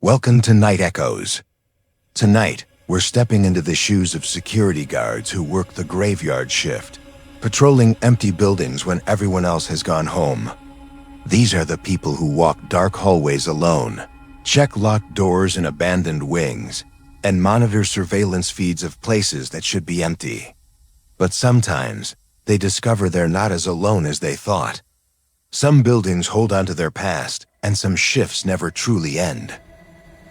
Welcome to Night Echoes. Tonight, we're stepping into the shoes of security guards who work the graveyard shift, patrolling empty buildings when everyone else has gone home. These are the people who walk dark hallways alone, check locked doors in abandoned wings, and monitor surveillance feeds of places that should be empty. But sometimes, they discover they're not as alone as they thought. Some buildings hold on to their past, and some shifts never truly end.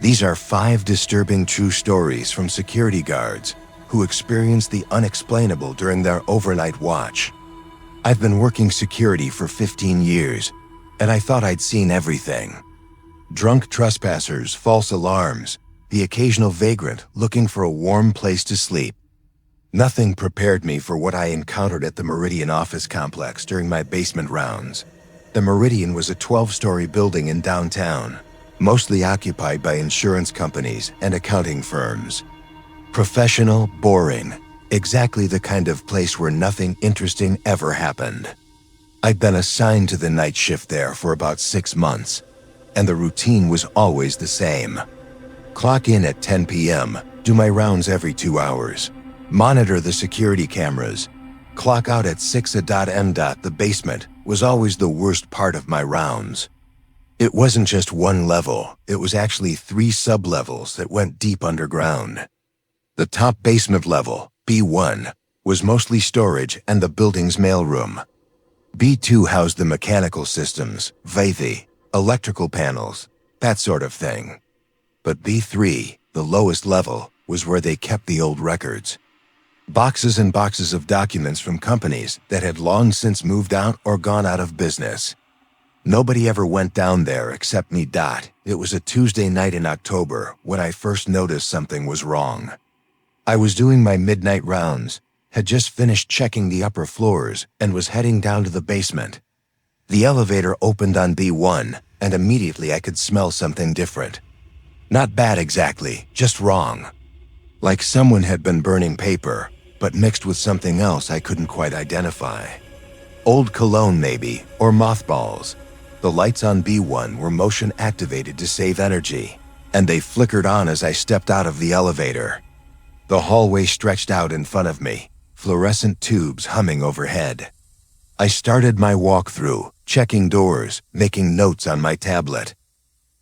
These are 5 disturbing true stories from security guards who experienced the unexplainable during their overnight watch. I've been working security for 15 years, and I thought I'd seen everything. Drunk trespassers, false alarms, the occasional vagrant looking for a warm place to sleep. Nothing prepared me for what I encountered at the Meridian office complex during my basement rounds. The Meridian was a 12-story building in downtown, mostly occupied by insurance companies and accounting firms. Professional, boring, exactly the kind of place where nothing interesting ever happened. I'd been assigned to the night shift there for about 6 months, and the routine was always the same. Clock in at 10 p.m., do my rounds every 2 hours, monitor the security cameras, clock out at 6 a.m. The basement was always the worst part of my rounds. It wasn't just one level, it was actually 3 sub-levels that went deep underground. The top basement level, B1, was mostly storage and the building's mailroom. B2 housed the mechanical systems, VAV, electrical panels, that sort of thing. But B3, the lowest level, was where they kept the old records. Boxes and boxes of documents from companies that had long since moved out or gone out of business. Nobody ever went down there except me. It was a Tuesday night in October when I first noticed something was wrong. I was doing my midnight rounds, had just finished checking the upper floors, and was heading down to the basement. The elevator opened on B1, and immediately I could smell something different. Not bad exactly, just wrong. Like someone had been burning paper, but mixed with something else I couldn't quite identify. Old cologne maybe, or mothballs. The lights on B1 were motion activated to save energy, and they flickered on as I stepped out of the elevator. The hallway stretched out in front of me, fluorescent tubes humming overhead. I started my walkthrough, checking doors, making notes on my tablet.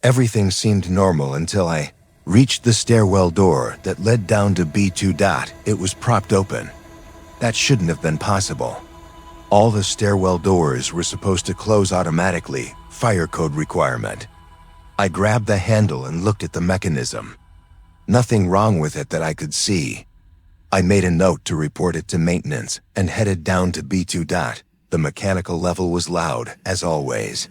Everything seemed normal until I reached the stairwell door that led down to B2. It was propped open. That shouldn't have been possible. All the stairwell doors were supposed to close automatically, fire code requirement. I grabbed the handle and looked at the mechanism. Nothing wrong with it that I could see. I made a note to report it to maintenance and headed down to B2. The mechanical level was loud, as always.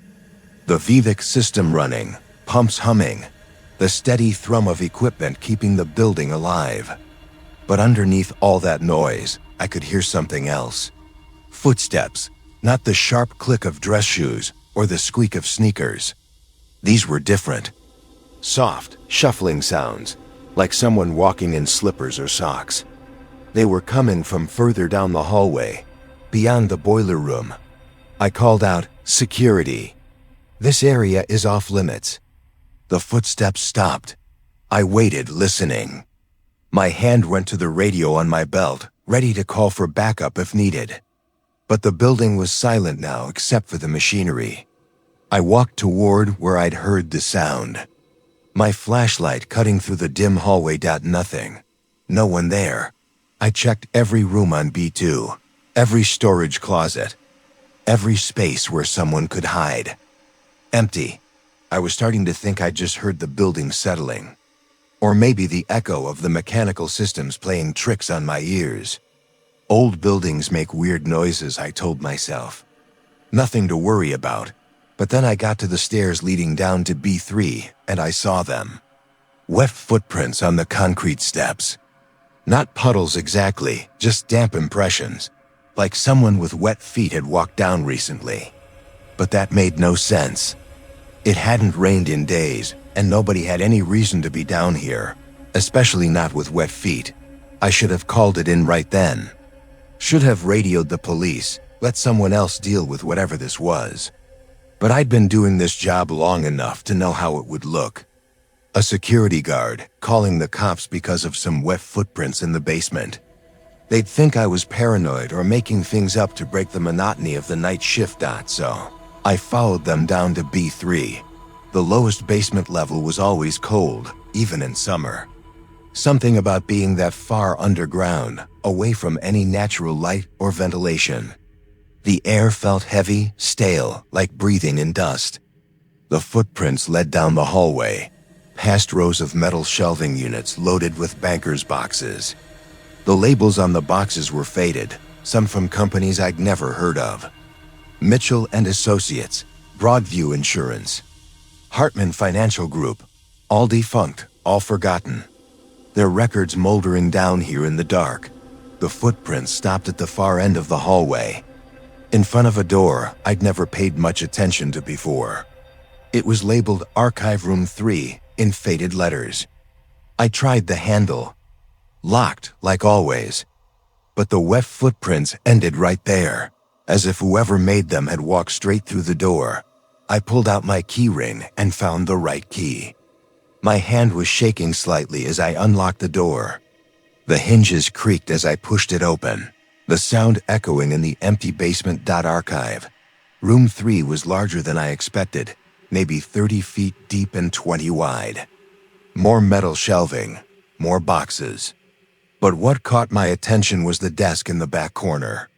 The VVIC system running, pumps humming, the steady thrum of equipment keeping the building alive. But underneath all that noise, I could hear something else. Footsteps, not the sharp click of dress shoes or the squeak of sneakers. These were different. Soft, shuffling sounds, like someone walking in slippers or socks. They were coming from further down the hallway, beyond the boiler room. I called out, "Security. This area is off limits." The footsteps stopped. I waited, listening. My hand went to the radio on my belt, ready to call for backup if needed. But the building was silent now except for the machinery. I walked toward where I'd heard the sound. My flashlight cutting through the dim hallway. Nothing. No one there. I checked every room on B2, every storage closet, every space where someone could hide. Empty. I was starting to think I'd just heard the building settling. Or maybe the echo of the mechanical systems playing tricks on my ears. Old buildings make weird noises, I told myself. Nothing to worry about. But then I got to the stairs leading down to B3, and I saw them. Wet footprints on the concrete steps. Not puddles exactly, just damp impressions, like someone with wet feet had walked down recently. But that made no sense. It hadn't rained in days, and nobody had any reason to be down here, especially not with wet feet. I should have called it in right then. Should have radioed the police, let someone else deal with whatever this was. But I'd been doing this job long enough to know how it would look. A security guard calling the cops because of some wet footprints in the basement. They'd think I was paranoid or making things up to break the monotony of the night shift, so I followed them down to B3. The lowest basement level was always cold, even in summer. Something about being that far underground, away from any natural light or ventilation. The air felt heavy, stale, like breathing in dust. The footprints led down the hallway, past rows of metal shelving units loaded with bankers' boxes. The labels on the boxes were faded, some from companies I'd never heard of. Mitchell and Associates, Broadview Insurance, Hartman Financial Group, all defunct, all forgotten. Their records moldering down here in the dark. The footprints stopped at the far end of the hallway, in front of a door I'd never paid much attention to before. It was labeled Archive Room 3 in faded letters. I tried the handle. Locked, like always. But the wet footprints ended right there, as if whoever made them had walked straight through the door. I pulled out my key ring and found the right key. My hand was shaking slightly as I unlocked the door. The hinges creaked as I pushed it open, the sound echoing in the empty basement. Archive. Room 3 was larger than I expected, maybe 30 feet deep and 20 wide. More metal shelving, more boxes. But what caught my attention was the desk in the back corner.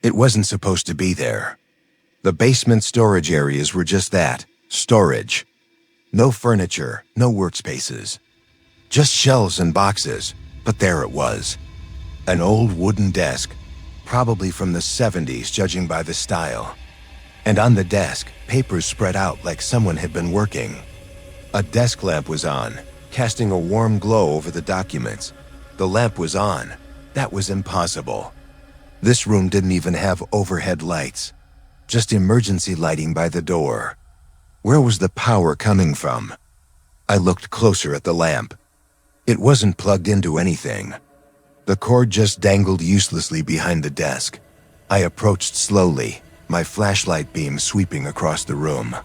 It wasn't supposed to be there. The basement storage areas were just that, storage. No furniture, no workspaces. Just shelves and boxes, but there it was. An old wooden desk, probably from the 70s judging by the style. And on the desk, papers spread out like someone had been working. A desk lamp was on, casting a warm glow over the documents. The lamp was on. That was impossible. This room didn't even have overhead lights, just emergency lighting by the door. Where was the power coming from? I looked closer at the lamp. It wasn't plugged into anything. The cord just dangled uselessly behind the desk. I approached slowly, my flashlight beam sweeping across the room.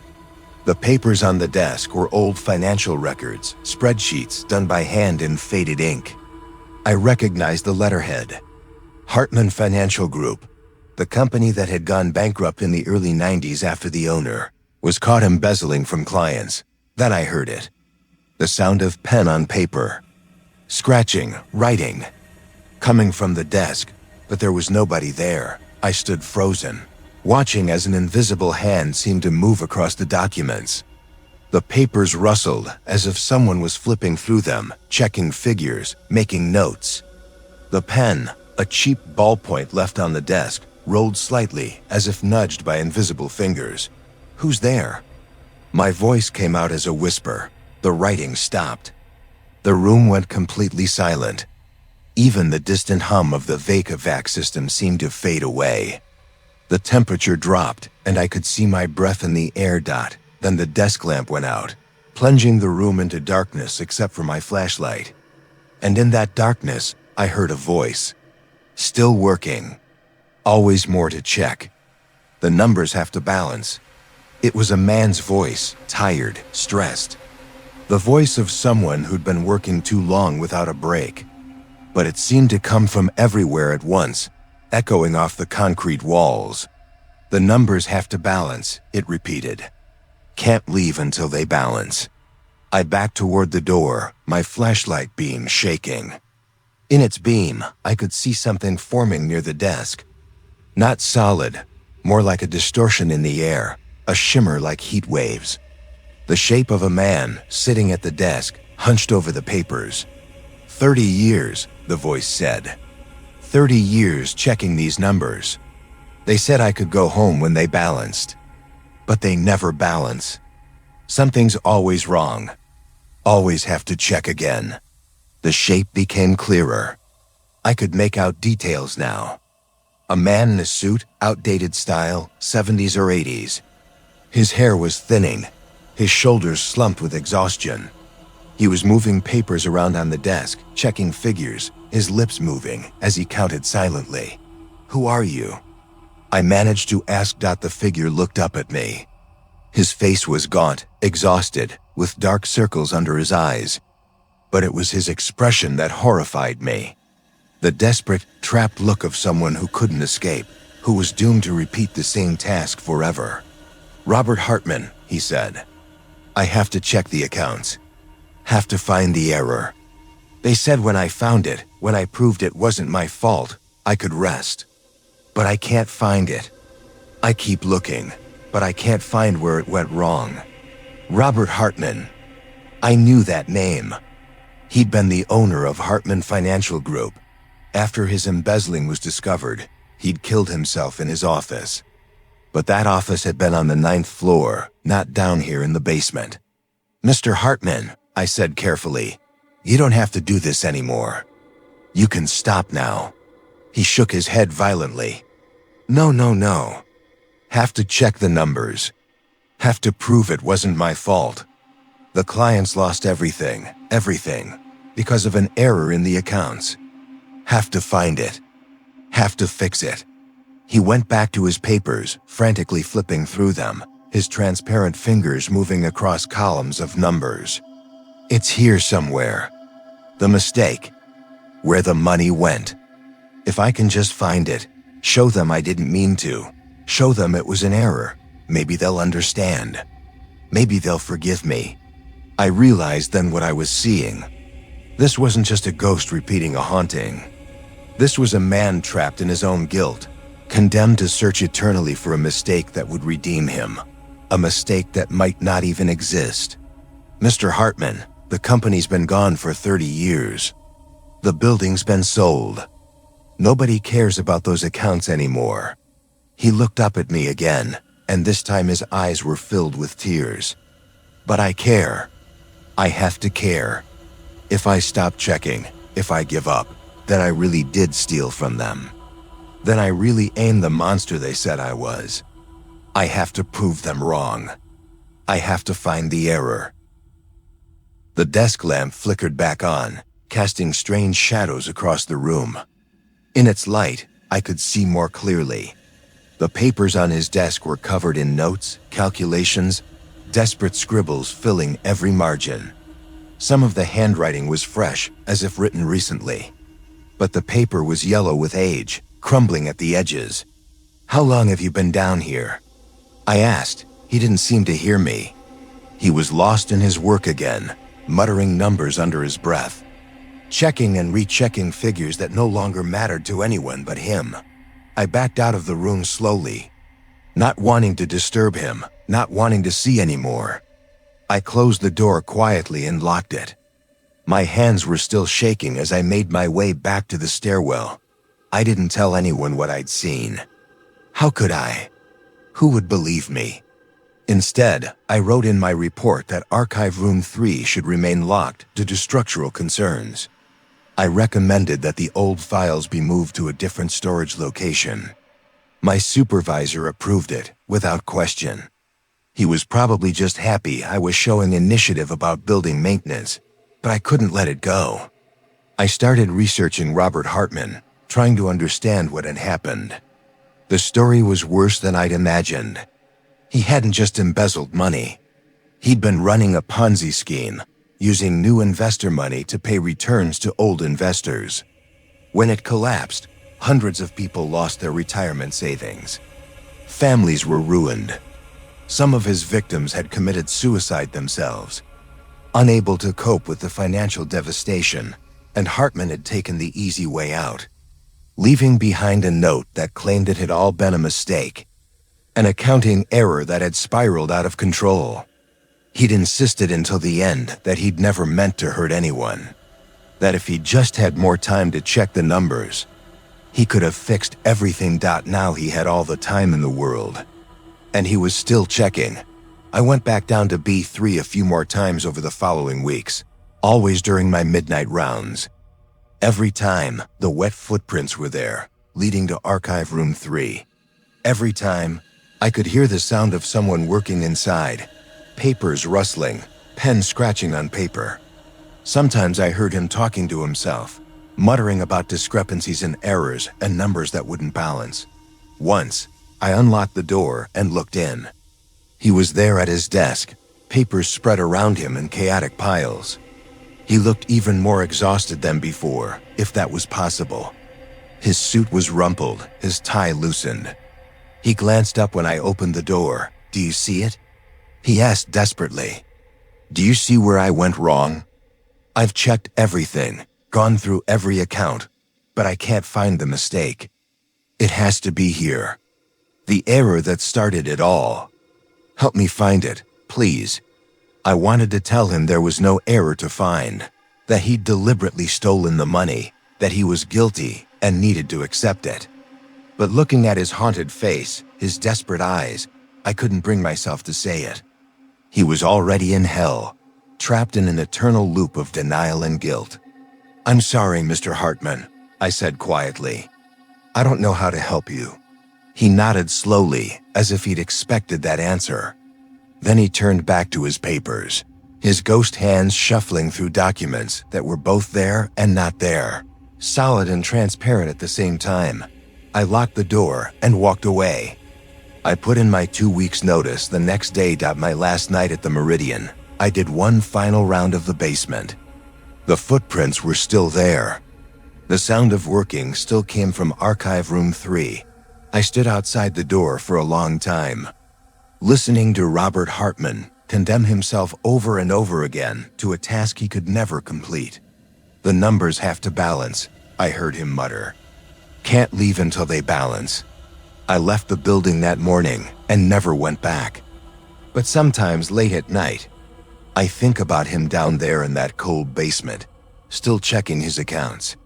The papers on the desk were old financial records, spreadsheets done by hand in faded ink. I recognized the letterhead. Hartman Financial Group, the company that had gone bankrupt in the early 90s after the owner was caught embezzling from clients. Then I heard it. The sound of pen on paper. Scratching, writing. Coming from the desk, but there was nobody there. I stood frozen, watching as an invisible hand seemed to move across the documents. The papers rustled as if someone was flipping through them, checking figures, making notes. The pen, a cheap ballpoint left on the desk, rolled slightly as if nudged by invisible fingers. Who's there? My voice came out as a whisper. The writing stopped. The room went completely silent. Even the distant hum of the Vacavac system seemed to fade away. The temperature dropped, and I could see my breath in the air. Then the desk lamp went out, plunging the room into darkness except for my flashlight. And in that darkness, I heard a voice. Still working. Always more to check. The numbers have to balance. It was a man's voice, tired, stressed. The voice of someone who'd been working too long without a break. But it seemed to come from everywhere at once, echoing off the concrete walls. The numbers have to balance, it repeated. Can't leave until they balance. I backed toward the door, my flashlight beam shaking. In its beam, I could see something forming near the desk. Not solid, more like a distortion in the air, a shimmer like heat waves. The shape of a man sitting at the desk, hunched over the papers. 30 years, the voice said. 30 years checking these numbers. They said I could go home when they balanced. But they never balance. Something's always wrong. Always have to check again. The shape became clearer. I could make out details now. A man in a suit, outdated style, 70s or 80s. His hair was thinning, his shoulders slumped with exhaustion. He was moving papers around on the desk, checking figures, his lips moving as he counted silently. Who are you? I managed to ask. The figure looked up at me. His face was gaunt, exhausted, with dark circles under his eyes. But it was his expression that horrified me. The desperate, trapped look of someone who couldn't escape, who was doomed to repeat the same task forever. "Robert Hartman," he said. "I have to check the accounts. Have to find the error. They said when I found it, when I proved it wasn't my fault, I could rest. But I can't find it. I keep looking, but I can't find where it went wrong." Robert Hartman. I knew that name. He'd been the owner of Hartman Financial Group. After his embezzling was discovered, he'd killed himself in his office. But that office had been on the 9th floor, not down here in the basement. "Mr. Hartman," I said carefully, "you don't have to do this anymore. You can stop now." He shook his head violently. No. Have to check the numbers. Have to prove it wasn't my fault. The clients lost everything, because of an error in the accounts. Have to find it. Have to fix it." He went back to his papers, frantically flipping through them, his transparent fingers moving across columns of numbers. "It's here somewhere. The mistake. Where the money went. If I can just find it, show them I didn't mean to, show them it was an error, maybe they'll understand. Maybe they'll forgive me." I realized then what I was seeing. This wasn't just a ghost repeating a haunting. This was a man trapped in his own guilt, condemned to search eternally for a mistake that would redeem him, a mistake that might not even exist. "Mr. Hartman, the company's been gone for 30 years. The building's been sold. Nobody cares about those accounts anymore." He looked up at me again, and this time his eyes were filled with tears. "But I care. I have to care. If I stop checking, if I give up, then I really did steal from them. Then I really am the monster they said I was. I have to prove them wrong. I have to find the error." The desk lamp flickered back on, casting strange shadows across the room. In its light, I could see more clearly. The papers on his desk were covered in notes, calculations, desperate scribbles filling every margin. Some of the handwriting was fresh, as if written recently. But the paper was yellow with age, crumbling at the edges. "How long have you been down here?" I asked. He didn't seem to hear me. He was lost in his work again, muttering numbers under his breath, checking and rechecking figures that no longer mattered to anyone but him. I backed out of the room slowly, not wanting to disturb him, not wanting to see anymore. I closed the door quietly and locked it. My hands were still shaking as I made my way back to the stairwell. I didn't tell anyone what I'd seen. How could I? Who would believe me? Instead, I wrote in my report that Archive Room 3 should remain locked due to structural concerns. I recommended that the old files be moved to a different storage location. My supervisor approved it, without question. He was probably just happy I was showing initiative about building maintenance, but I couldn't let it go. I started researching Robert Hartman, trying to understand what had happened. The story was worse than I'd imagined. He hadn't just embezzled money. He'd been running a Ponzi scheme, using new investor money to pay returns to old investors. When it collapsed, hundreds of people lost their retirement savings. Families were ruined. Some of his victims had committed suicide themselves, unable to cope with the financial devastation, and Hartman had taken the easy way out, leaving behind a note that claimed it had all been a mistake, an accounting error that had spiraled out of control. He'd insisted until the end that he'd never meant to hurt anyone, that if he'd just had more time to check the numbers, he could have fixed everything. Now he had all the time in the world. And he was still checking. I went back down to B3 a few more times over the following weeks, always during my midnight rounds. Every time, the wet footprints were there, leading to Archive Room 3. Every time, I could hear the sound of someone working inside, papers rustling, pens scratching on paper. Sometimes I heard him talking to himself, muttering about discrepancies and errors and numbers that wouldn't balance. Once, I unlocked the door and looked in. He was there at his desk, papers spread around him in chaotic piles. He looked even more exhausted than before, if that was possible. His suit was rumpled, his tie loosened. He glanced up when I opened the door. "Do you see it?" He asked desperately. "Do you see where I went wrong? I've checked everything, gone through every account, but I can't find the mistake. It has to be here. The error that started it all. Help me find it, please." I wanted to tell him there was no error to find, that he'd deliberately stolen the money, that he was guilty and needed to accept it. But looking at his haunted face, his desperate eyes, I couldn't bring myself to say it. He was already in hell, trapped in an eternal loop of denial and guilt. "I'm sorry, Mr. Hartman," I said quietly. "I don't know how to help you." He nodded slowly, as if he'd expected that answer. Then he turned back to his papers, his ghost hands shuffling through documents that were both there and not there, solid and transparent at the same time. I locked the door and walked away. I put in my 2 weeks' notice the next day. My last night at the Meridian, I did one final round of the basement. The footprints were still there. The sound of working still came from Archive Room 3. I stood outside the door for a long time, listening to Robert Hartman condemn himself over and over again to a task he could never complete. "The numbers have to balance," I heard him mutter. "Can't leave until they balance." I left the building that morning and never went back. But sometimes late at night, I think about him down there in that cold basement, still checking his accounts,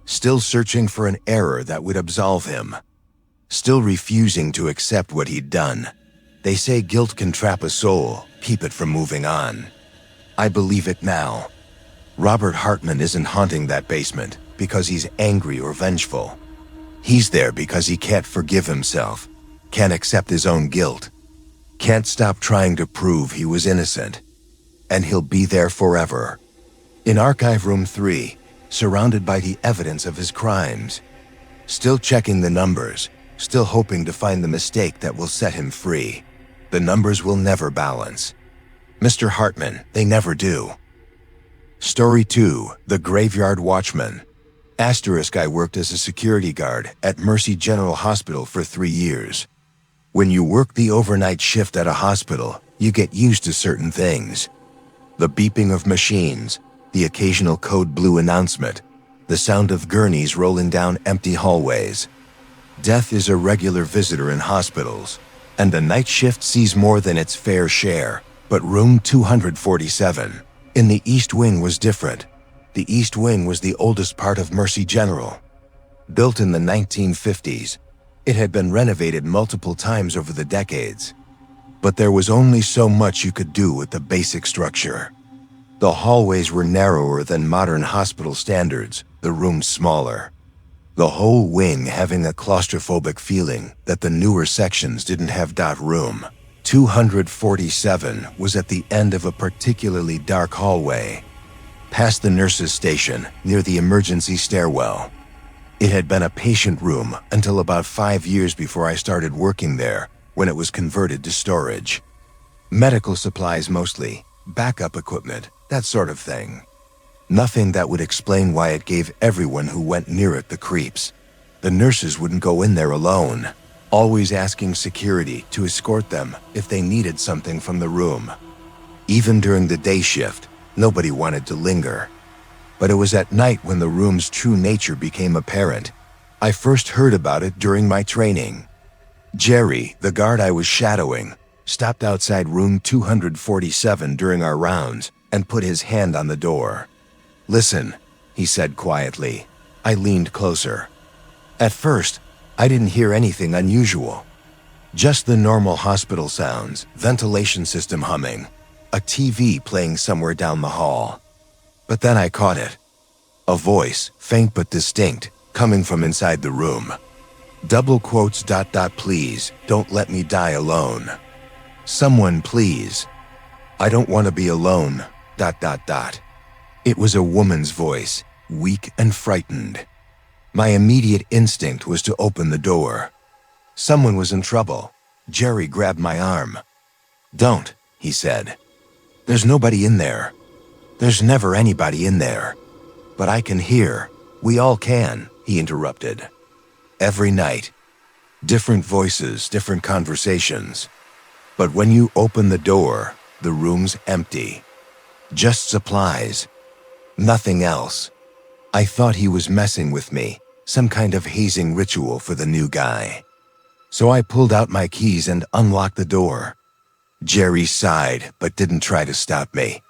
still searching for an error that would absolve him, still refusing to accept what he'd done. They say guilt can trap a soul, keep it from moving on. I believe it now. Robert Hartman isn't haunting that basement because he's angry or vengeful. He's there because he can't forgive himself, can't accept his own guilt, can't stop trying to prove he was innocent. And he'll be there forever, in Archive Room 3, surrounded by the evidence of his crimes, still checking the numbers, still hoping to find the mistake that will set him free. The numbers will never balance. Mr. Hartman, they never do. Story 2, The Graveyard Watchman. Asterisk, I worked as a security guard at Mercy General Hospital for 3 years. When you work the overnight shift at a hospital, you get used to certain things. The beeping of machines, the occasional code blue announcement, the sound of gurneys rolling down empty hallways. Death is a regular visitor in hospitals, and the night shift sees more than its fair share. But room 247 in the East Wing was different. The East Wing was the oldest part of Mercy General. Built in the 1950s, it had been renovated multiple times over the decades. But there was only so much you could do with the basic structure. The hallways were narrower than modern hospital standards, the rooms smaller. The whole wing having a claustrophobic feeling that the newer sections didn't have. Room 247 was at the end of a particularly dark hallway, past the nurse's station near the emergency stairwell. It had been a patient room until about 5 years before I started working there, when it was converted to storage. Medical supplies mostly, backup equipment, that sort of thing. Nothing that would explain why it gave everyone who went near it the creeps. The nurses wouldn't go in there alone, always asking security to escort them if they needed something from the room. Even during the day shift, nobody wanted to linger. But it was at night when the room's true nature became apparent. I first heard about it during my training. Jerry, the guard I was shadowing, stopped outside room 247 during our rounds and put his hand on the door. "Listen," he said quietly. I leaned closer. At first, I didn't hear anything unusual. Just the normal hospital sounds, ventilation system humming, a TV playing somewhere down the hall. But then I caught it. A voice, faint but distinct, coming from inside the room. Double quotes, ... please, don't let me die alone. Someone please. I don't want to be alone, ... It was a woman's voice, weak and frightened. My immediate instinct was to open the door. Someone was in trouble. Jerry grabbed my arm. "Don't," he said. There's nobody in there. There's never anybody in there. But I can hear. We all can, he interrupted. Every night. Different voices, different conversations. But when you open the door, the room's empty. Just supplies. Nothing else. I thought he was messing with me, some kind of hazing ritual for the new guy. So I pulled out my keys and unlocked the door. Jerry sighed, but didn't try to stop me.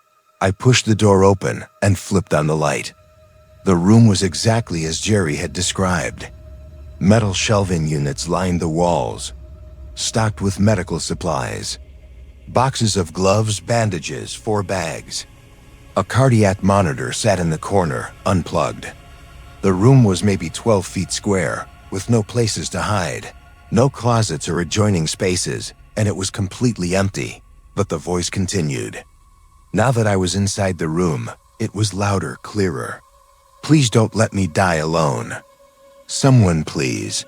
I pushed the door open and flipped on the light. The room was exactly as Jerry had described. Metal shelving units lined the walls, stocked with medical supplies. Boxes of gloves, bandages, 4 bags. A cardiac monitor sat in the corner, unplugged. The room was maybe 12 feet square, with no places to hide, no closets or adjoining spaces, and it was completely empty. But the voice continued. Now that I was inside the room, it was louder, clearer. Please don't let me die alone. Someone, please.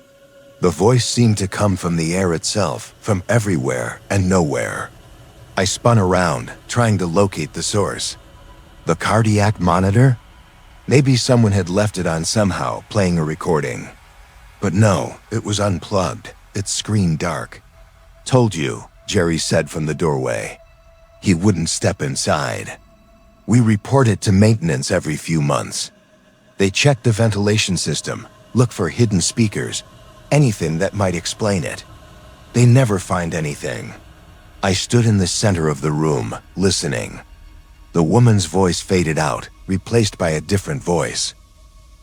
The voice seemed to come from the air itself, from everywhere and nowhere. I spun around, trying to locate the source. The cardiac monitor? Maybe someone had left it on somehow, playing a recording. But no, it was unplugged, its screen dark. Told you, Jerry said from the doorway. He wouldn't step inside. We report it to maintenance every few months. They check the ventilation system, look for hidden speakers, anything that might explain it. They never find anything. I stood in the center of the room, listening. The woman's voice faded out, replaced by a different voice.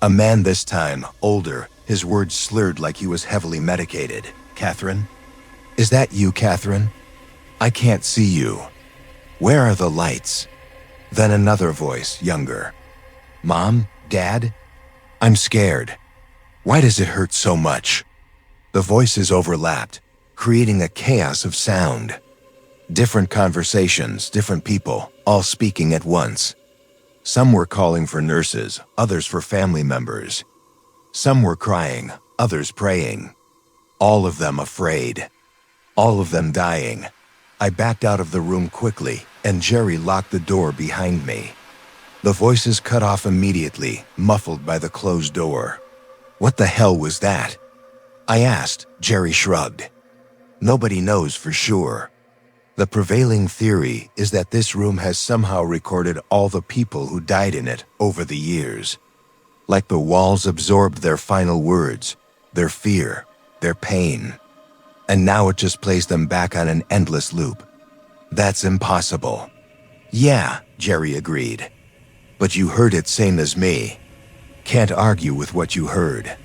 A man this time, older, his words slurred like he was heavily medicated. Catherine? Is that you, Catherine? I can't see you. Where are the lights? Then another voice, younger. Mom? Dad? I'm scared. Why does it hurt so much? The voices overlapped, creating a chaos of sound. Different conversations, different people, all speaking at once. Some were calling for nurses, others for family members. Some were crying, others praying. All of them afraid. All of them dying. I backed out of the room quickly, and Jerry locked the door behind me. The voices cut off immediately, muffled by the closed door. What the hell was that? I asked. Jerry shrugged. Nobody knows for sure. The prevailing theory is that this room has somehow recorded all the people who died in it over the years. Like the walls absorbed their final words, their fear, their pain. And now it just plays them back on an endless loop. That's impossible. Yeah, Jerry agreed. But you heard it same as me. Can't argue with what you heard.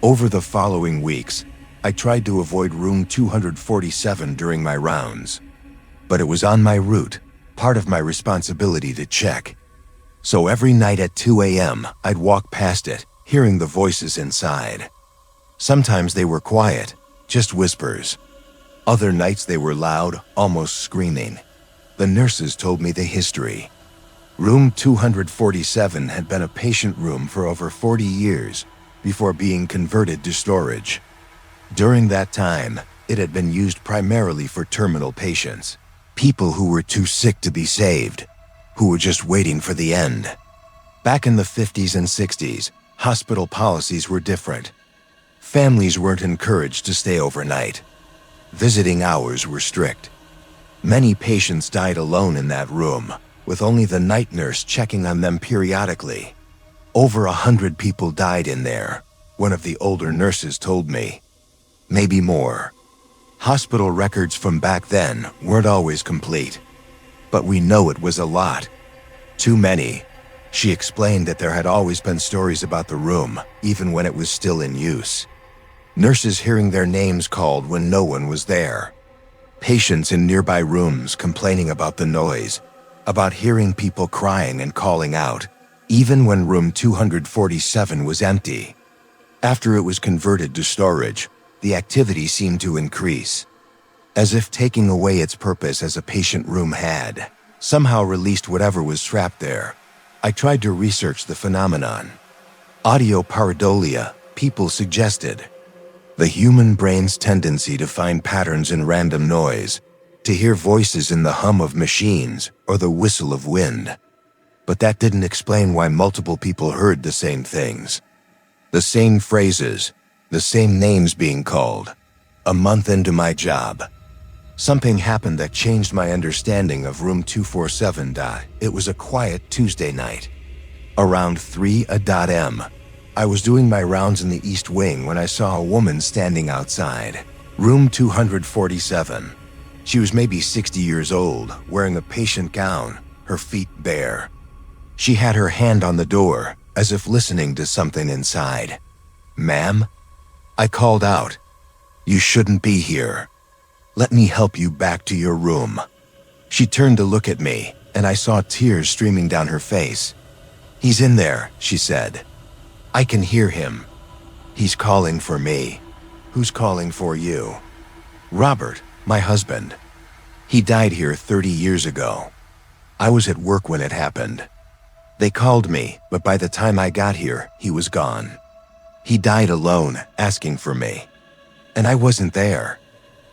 Over the following weeks, I tried to avoid room 247 during my rounds. But it was on my route, part of my responsibility to check. So every night at 2 a.m., I'd walk past it, hearing the voices inside. Sometimes they were quiet, just whispers. Other nights they were loud, almost screaming. The nurses told me the history. Room 247 had been a patient room for over 40 years before being converted to storage. During that time, it had been used primarily for terminal patients, people who were too sick to be saved, who were just waiting for the end. Back in the 50s and 60s, hospital policies were different. Families weren't encouraged to stay overnight. Visiting hours were strict. Many patients died alone in that room, with only the night nurse checking on them periodically. Over 100 people died in there, one of the older nurses told me. Maybe more. Hospital records from back then weren't always complete. But we know it was a lot. Too many. She explained that there had always been stories about the room, even when it was still in use. Nurses hearing their names called when no one was there. Patients in nearby rooms complaining about the noise, about hearing people crying and calling out, even when room 247 was empty. After it was converted to storage, the activity seemed to increase. As if taking away its purpose as a patient room had, somehow released whatever was trapped there. I tried to research the phenomenon. Audio pareidolia, people suggested. The human brain's tendency to find patterns in random noise, to hear voices in the hum of machines or the whistle of wind. But that didn't explain why multiple people heard the same things. The same phrases, the same names being called. A month into my job, something happened that changed my understanding of room 247. It was a quiet Tuesday night. Around 3 a.m., I was doing my rounds in the East Wing when I saw a woman standing outside. Room 247. She was maybe 60 years old, wearing a patient gown, her feet bare. She had her hand on the door, as if listening to something inside. "Ma'am?" I called out. "You shouldn't be here. Let me help you back to your room." She turned to look at me, and I saw tears streaming down her face. "He's in there," she said. "I can hear him. He's calling for me." "Who's calling for you?" "Robert, my husband. He died here 30 years ago. I was at work when it happened. They called me, but by the time I got here, he was gone. He died alone, asking for me. And I wasn't there."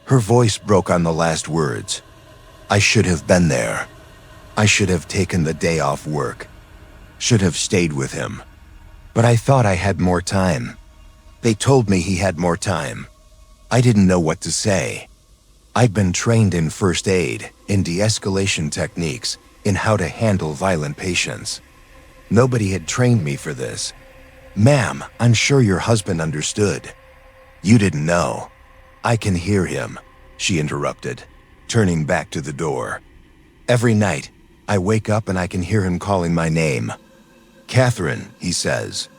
Her voice broke on the last words. "I should have been there. I should have taken the day off work. Should have stayed with him. But I thought I had more time. They told me he had more time. I didn't know what to say. I'd been trained in first aid, in de-escalation techniques, in how to handle violent patients. Nobody had trained me for this. Ma'am, I'm sure your husband understood. You didn't know. I can hear him," she interrupted, turning back to the door. "Every night, I wake up and I can hear him calling my name. 'Catherine,' he says.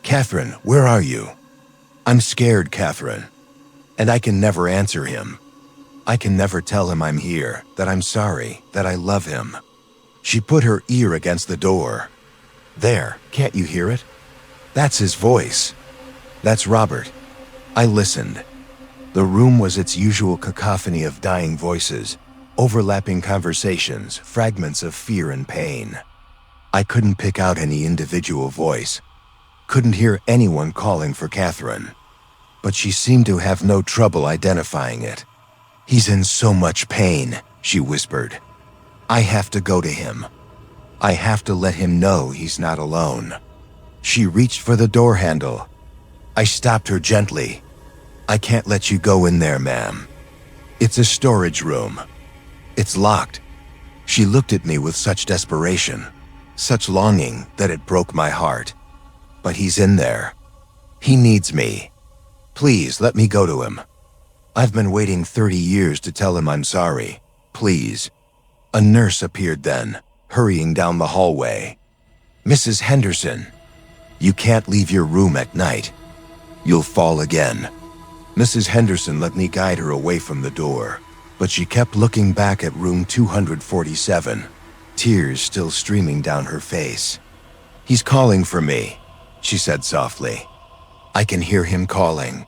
'Catherine, where are you?' I'm scared, Catherine. And I can never answer him. I can never tell him I'm here, that I'm sorry, that I love him." She put her ear against the door. "There, can't you hear it? That's his voice. That's Robert." I listened. The room was its usual cacophony of dying voices, overlapping conversations, fragments of fear and pain. I couldn't pick out any individual voice, couldn't hear anyone calling for Catherine, but she seemed to have no trouble identifying it. "He's in so much pain," she whispered. "I have to go to him. I have to let him know he's not alone." She reached for the door handle. I stopped her gently. "I can't let you go in there, ma'am. It's a storage room. It's locked." She looked at me with such desperation, such longing that it broke my heart. "But he's in there. He needs me. Please let me go to him. I've been waiting 30 years to tell him I'm sorry. Please." A nurse appeared then, hurrying down the hallway. "Mrs. Henderson, you can't leave your room at night. You'll fall again." Mrs. Henderson let me guide her away from the door, but she kept looking back at room 247, tears still streaming down her face. "He's calling for me," she said softly. "I can hear him calling."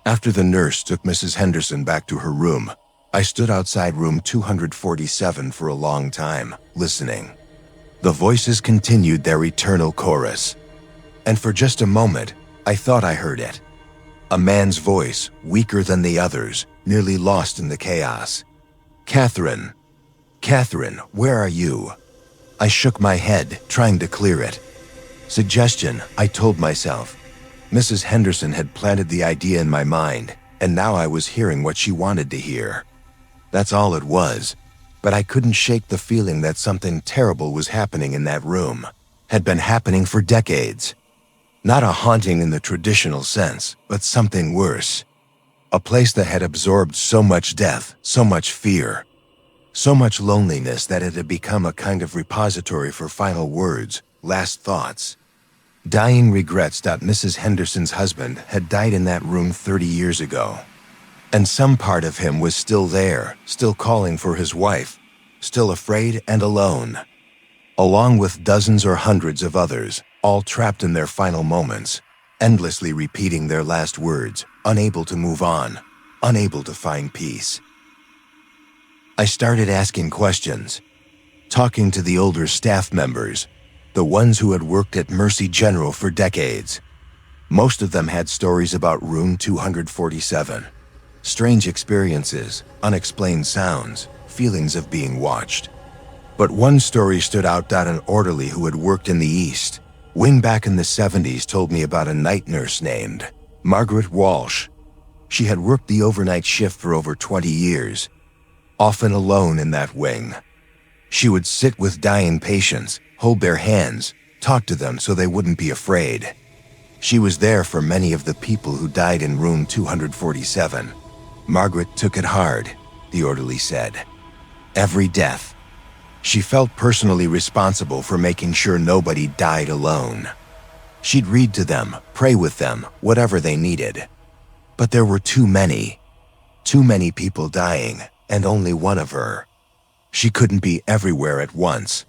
After the nurse took Mrs. Henderson back to her room, I stood outside room 247 for a long time, listening. The voices continued their eternal chorus. And for just a moment, I thought I heard it. A man's voice, weaker than the others, nearly lost in the chaos. "Catherine, Catherine, where are you?" I shook my head, trying to clear it. Suggestion, I told myself. Mrs. Henderson had planted the idea in my mind, and now I was hearing what she wanted to hear. That's all it was, but I couldn't shake the feeling that something terrible was happening in that room, had been happening for decades. Not a haunting in the traditional sense, but something worse. A place that had absorbed so much death, so much fear, so much loneliness that it had become a kind of repository for final words, last thoughts. Dying regrets that Mrs. Henderson's husband had died in that room 30 years ago. And some part of him was still there, still calling for his wife, still afraid and alone, along with dozens or hundreds of others, all trapped in their final moments, endlessly repeating their last words, unable to move on, unable to find peace. I started asking questions, talking to the older staff members, the ones who had worked at Mercy General for decades. Most of them had stories about room 247. Strange experiences, unexplained sounds, feelings of being watched. But one story stood out. An orderly who had worked in the East Wing back in the 70s told me about a night nurse named Margaret Walsh. She had worked the overnight shift for over 20 years, often alone in that wing. She would sit with dying patients, hold their hands, talk to them so they wouldn't be afraid. She was there for many of the people who died in room 247. Margaret took it hard, the orderly said. Every death. She felt personally responsible for making sure nobody died alone. She'd read to them, pray with them, whatever they needed. But there were too many people dying, and only one of her. She couldn't be everywhere at once.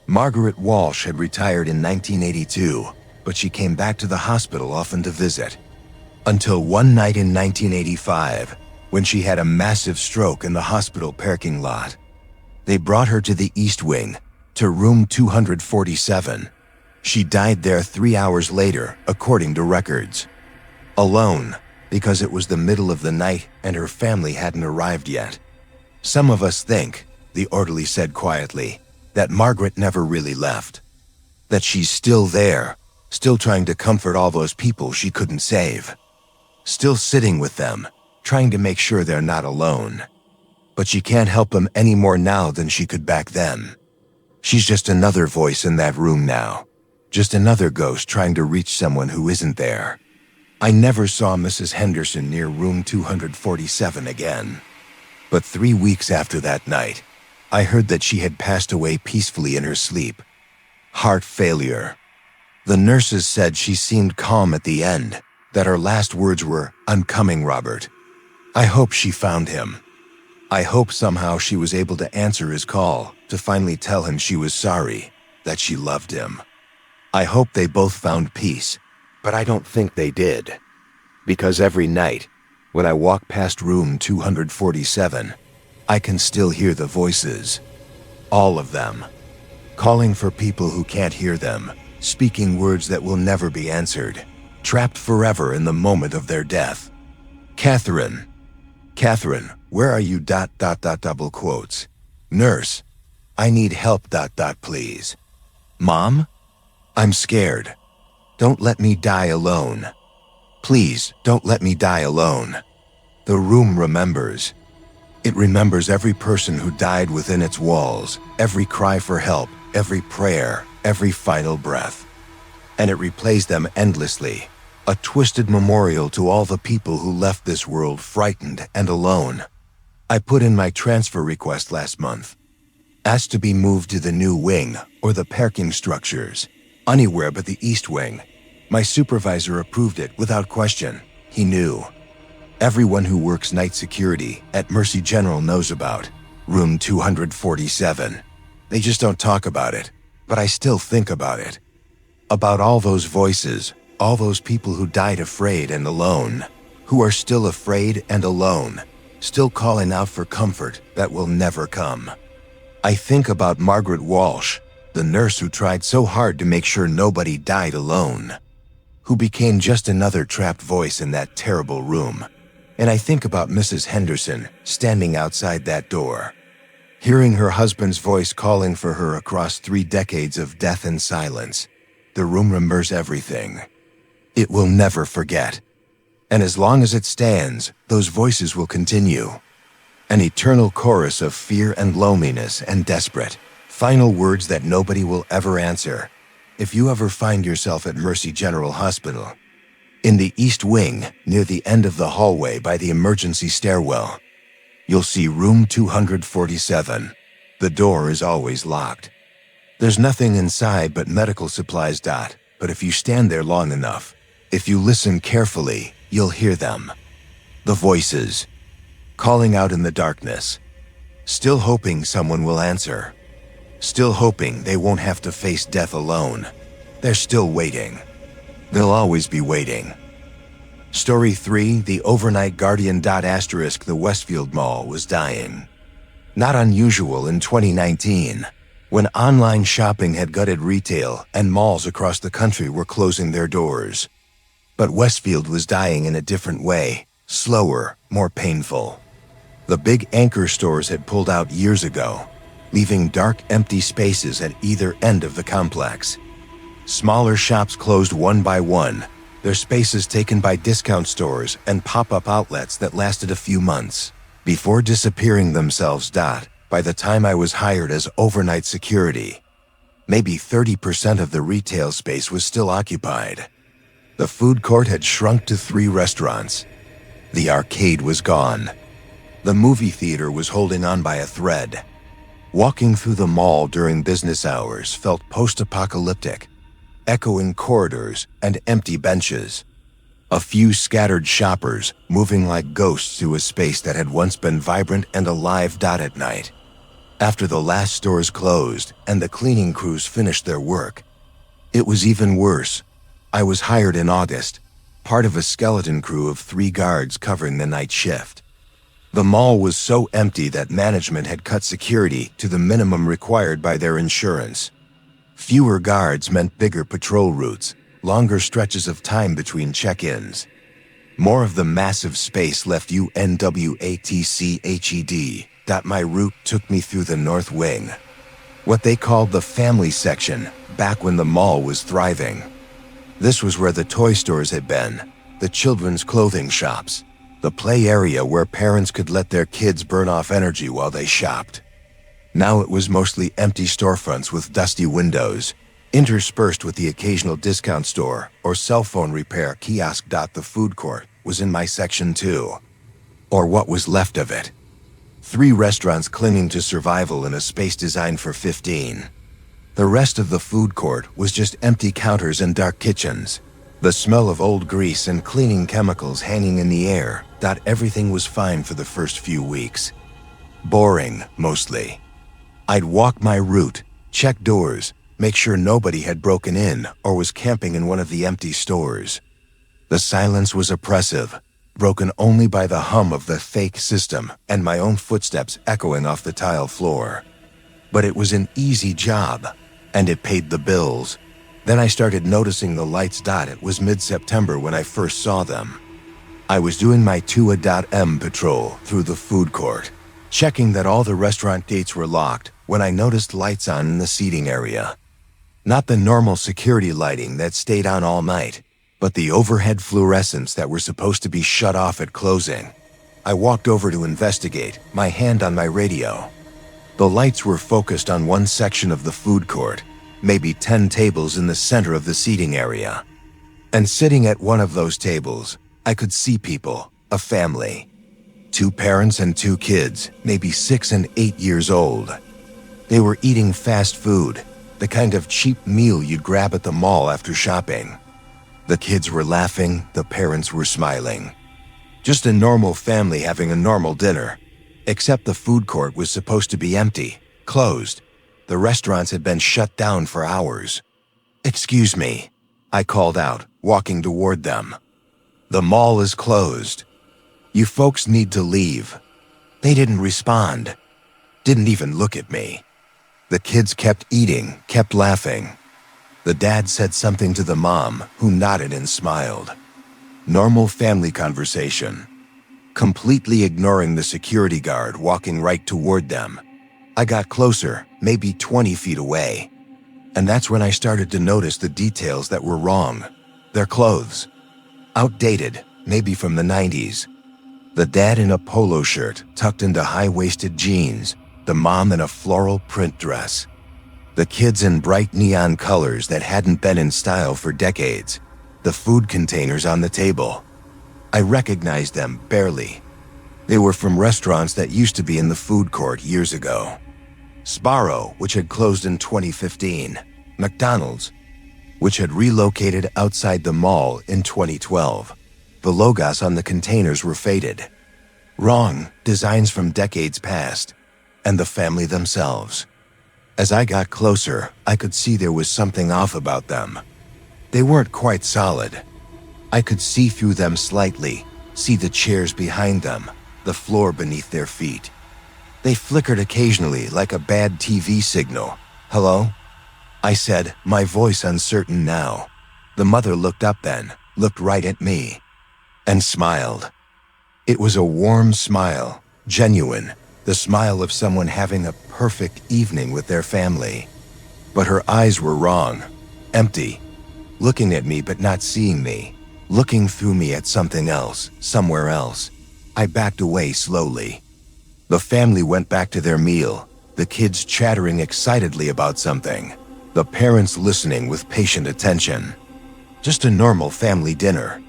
Margaret Walsh had retired in 1982, but she came back to the hospital often to visit. Until one night in 1985, when she had a massive stroke in the hospital parking lot. They brought her to the East Wing, to room 247. She died there 3 hours later, according to records. Alone, because it was the middle of the night and her family hadn't arrived yet. Some of us think, the orderly said quietly, that Margaret never really left. That she's still there, still trying to comfort all those people she couldn't save. Still sitting with them, trying to make sure they're not alone. But she can't help them any more now than she could back then. She's just another voice in that room now. Just another ghost trying to reach someone who isn't there. I never saw Mrs. Henderson near room 247 again. But 3 weeks after that night, I heard that she had passed away peacefully in her sleep. Heart failure. The nurses said she seemed calm at the end, that her last words were, "I'm coming, Robert." I hope she found him. I hope somehow she was able to answer his call, to finally tell him she was sorry, that she loved him. I hope they both found peace, but I don't think they did. Because every night, when I walk past room 247, I can still hear the voices. All of them. Calling for people who can't hear them, speaking words that will never be answered, trapped forever in the moment of their death. Catherine, where are you? Double quotes. Nurse, I need help. Please. Mom, I'm scared. Don't let me die alone. Please, don't let me die alone. The room remembers. It remembers every person who died within its walls, every cry for help, every prayer, every final breath. And it replays them endlessly, a twisted memorial to all the people who left this world frightened and alone. I put in my transfer request last month. Asked to be moved to the new wing, or the parking structures, anywhere but the East Wing. My supervisor approved it without question. He knew. Everyone who works night security at Mercy General knows about room 247. They just don't talk about it, but I still think about it. About all those voices, all those people who died afraid and alone, who are still afraid and alone, still calling out for comfort that will never come. I think about Margaret Walsh, the nurse who tried so hard to make sure nobody died alone, who became just another trapped voice in that terrible room. And I think about Mrs. Henderson standing outside that door, hearing her husband's voice calling for her across 3 decades of death and silence. The room remembers everything. It will never forget. And as long as it stands, those voices will continue. An eternal chorus of fear and loneliness and desperate, final words that nobody will ever answer. If you ever find yourself at Mercy General Hospital, in the East Wing, near the end of the hallway by the emergency stairwell, you'll see room 247. The door is always locked. There's nothing inside but medical supplies. But if you stand there long enough, if you listen carefully, you'll hear them. The voices, calling out in the darkness, still hoping someone will answer. Still hoping they won't have to face death alone. They're still waiting. They'll always be waiting. Story 3, the overnight guardian. The Westfield Mall was dying. Not unusual in 2019, when online shopping had gutted retail and malls across the country were closing their doors. But Westfield was dying in a different way, slower, more painful. The big anchor stores had pulled out years ago, leaving dark, empty spaces at either end of the complex. Smaller shops closed one by one, their spaces taken by discount stores and pop-up outlets that lasted a few months, before disappearing themselves. By the time I was hired as overnight security, maybe 30% of the retail space was still occupied. The food court had shrunk to 3 restaurants. The arcade was gone. The movie theater was holding on by a thread. Walking through the mall during business hours felt post-apocalyptic, echoing corridors and empty benches. A few scattered shoppers moving like ghosts through a space that had once been vibrant and alive. At night, after the last stores closed and the cleaning crews finished their work, it was even worse. I was hired in August, part of a skeleton crew of 3 guards covering the night shift. The mall was so empty that management had cut security to the minimum required by their insurance. Fewer guards meant bigger patrol routes, longer stretches of time between check-ins. More of the massive space left UNWATCHED. My route took me through the North Wing, what they called the family section, back when the mall was thriving. This was where the toy stores had been, the children's clothing shops, the play area where parents could let their kids burn off energy while they shopped. Now it was mostly empty storefronts with dusty windows, interspersed with the occasional discount store or cell phone repair kiosk. The food court was in my section too, or what was left of it. 3 restaurants clinging to survival in a space designed for 15. The rest of the food court was just empty counters and dark kitchens, the smell of old grease and cleaning chemicals hanging in the air. Everything was fine for the first few weeks. Boring, mostly. I'd walk my route, check doors, make sure nobody had broken in or was camping in one of the empty stores. The silence was oppressive, broken only by the hum of the fake system and my own footsteps echoing off the tile floor. But it was an easy job, and it paid the bills. Then I started noticing the lights. It was mid-September when I first saw them. I was doing my 2A.M patrol through the food court, checking that all the restaurant gates were locked, when I noticed lights on in the seating area. Not the normal security lighting that stayed on all night, but the overhead fluorescents that were supposed to be shut off at closing. I walked over to investigate, my hand on my radio. The lights were focused on one section of the food court, maybe 10 tables in the center of the seating area. And sitting at one of those tables, I could see people, a family. 2 parents and 2 kids, maybe 6 and 8 years old. They were eating fast food, the kind of cheap meal you'd grab at the mall after shopping. The kids were laughing, the parents were smiling. Just a normal family having a normal dinner, except the food court was supposed to be empty, closed. The restaurants had been shut down for hours. "Excuse me," I called out, walking toward them. "The mall is closed. You folks need to leave." They didn't respond, didn't even look at me. The kids kept eating, kept laughing. The dad said something to the mom, who nodded and smiled. Normal family conversation. Completely ignoring the security guard walking right toward them, I got closer, maybe 20 feet away. And that's when I started to notice the details that were wrong. Their clothes. Outdated, maybe from the 90s. The dad in a polo shirt tucked into high-waisted jeans, the mom in a floral print dress. The kids in bright neon colors that hadn't been in style for decades. The food containers on the table. I recognized them barely. They were from restaurants that used to be in the food court years ago. Sbarro, which had closed in 2015. McDonald's, which had relocated outside the mall in 2012. The logos on the containers were faded. Wrong, designs from decades past. And the family themselves. As I got closer, I could see there was something off about them. They weren't quite solid. I could see through them slightly, see the chairs behind them, the floor beneath their feet. They flickered occasionally like a bad TV signal. "Hello?" I said, my voice uncertain now. The mother looked up then, looked right at me, and smiled. It was a warm smile, genuine, the smile of someone having a perfect evening with their family. But her eyes were wrong, empty, looking at me but not seeing me, looking through me at something else, somewhere else. I backed away slowly. The family went back to their meal, the kids chattering excitedly about something, the parents listening with patient attention. Just a normal family dinner.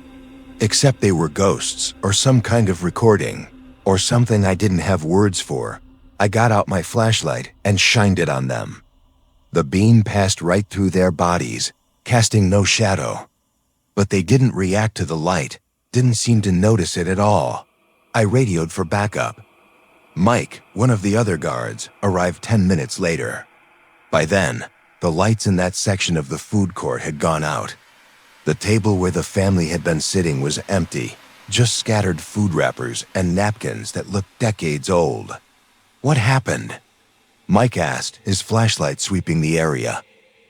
Except they were ghosts, or some kind of recording, or something I didn't have words for. I got out my flashlight and shined it on them. The beam passed right through their bodies, casting no shadow. But they didn't react to the light, didn't seem to notice it at all. I radioed for backup. Mike, one of the other guards, arrived 10 minutes later. By then, the lights in that section of the food court had gone out. The table where the family had been sitting was empty, just scattered food wrappers and napkins that looked decades old. What happened? Mike asked, his flashlight sweeping the area.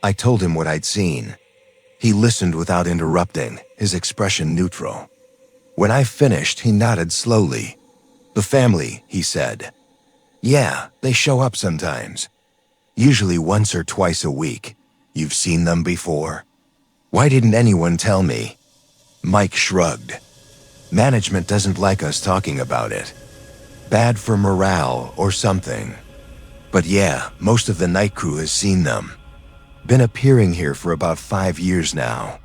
I told him what I'd seen. He listened without interrupting, his expression neutral. When I finished, he nodded slowly. The family, he said. Yeah, they show up sometimes. Usually once or twice a week. You've seen them before? Why didn't anyone tell me? Mike shrugged. Management doesn't like us talking about it. Bad for morale or something. But yeah, most of the night crew has seen them. Been appearing here for about 5 years now.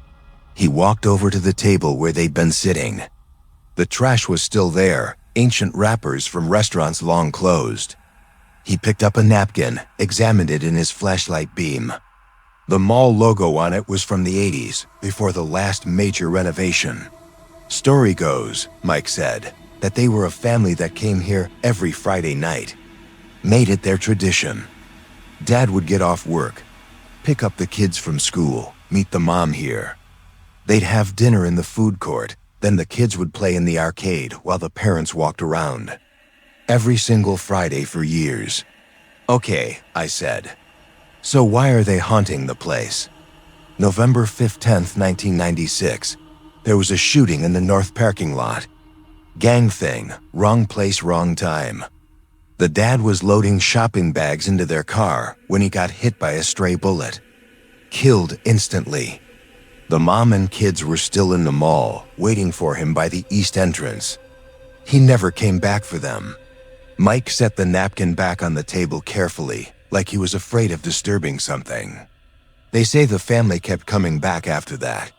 He walked over to the table where they'd been sitting. The trash was still there, ancient wrappers from restaurants long closed. He picked up a napkin, examined it in his flashlight beam. The mall logo on it was from the 80s, before the last major renovation. Story goes, Mike said, that they were a family that came here every Friday night. Made it their tradition. Dad would get off work, pick up the kids from school, meet the mom here. They'd have dinner in the food court, then the kids would play in the arcade while the parents walked around. Every single Friday for years. Okay, I said. So why are they haunting the place? November 10th, 1996. There was a shooting in the north parking lot. Gang thing, wrong place, wrong time. The dad was loading shopping bags into their car when he got hit by a stray bullet. Killed instantly. The mom and kids were still in the mall, waiting for him by the east entrance. He never came back for them. Mike set the napkin back on the table carefully, like he was afraid of disturbing something. They say the family kept coming back after that.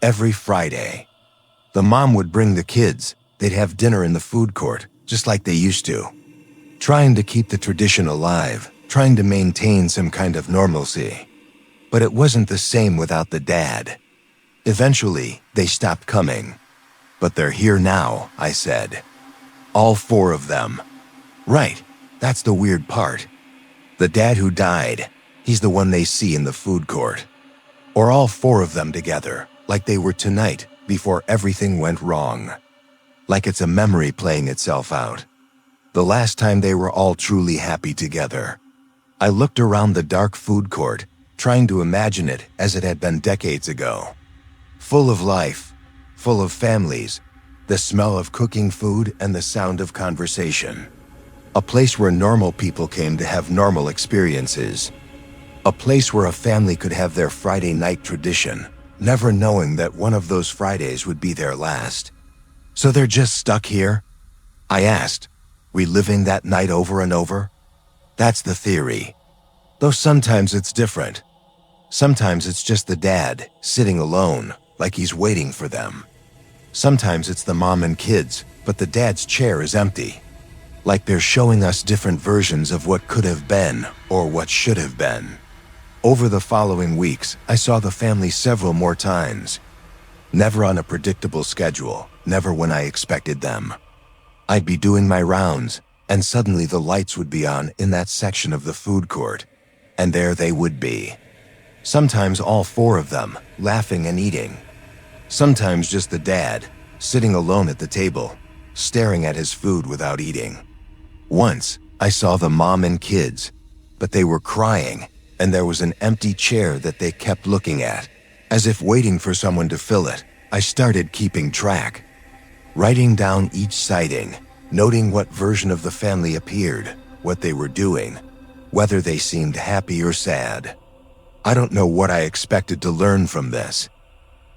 Every Friday. The mom would bring the kids. They'd have dinner in the food court, just like they used to. Trying to keep the tradition alive, trying to maintain some kind of normalcy. But it wasn't the same without the dad. Eventually, they stopped coming. But they're here now, I said. All 4 of them. Right, that's the weird part. The dad who died, he's the one they see in the food court. Or all 4 of them together, like they were tonight, before everything went wrong. Like it's a memory playing itself out. The last time they were all truly happy together. I looked around the dark food court, trying to imagine it as it had been decades ago. Full of life, full of families, the smell of cooking food and the sound of conversation. A place where normal people came to have normal experiences. A place where a family could have their Friday night tradition, never knowing that one of those Fridays would be their last. So they're just stuck here? I asked, reliving that night over and over. That's the theory. Though sometimes it's different. Sometimes it's just the dad, sitting alone, like he's waiting for them. Sometimes it's the mom and kids, but the dad's chair is empty. Like they're showing us different versions of what could have been, or what should have been. Over the following weeks, I saw the family several more times. Never on a predictable schedule, never when I expected them. I'd be doing my rounds, and suddenly the lights would be on in that section of the food court, and there they would be. Sometimes all 4 of them, laughing and eating. Sometimes just the dad, sitting alone at the table, staring at his food without eating. Once, I saw the mom and kids, but they were crying, and there was an empty chair that they kept looking at, as if waiting for someone to fill it. I started keeping track. writing down each sighting, noting what version of the family appeared, what they were doing, whether they seemed happy or sad. I don't know what I expected to learn from this.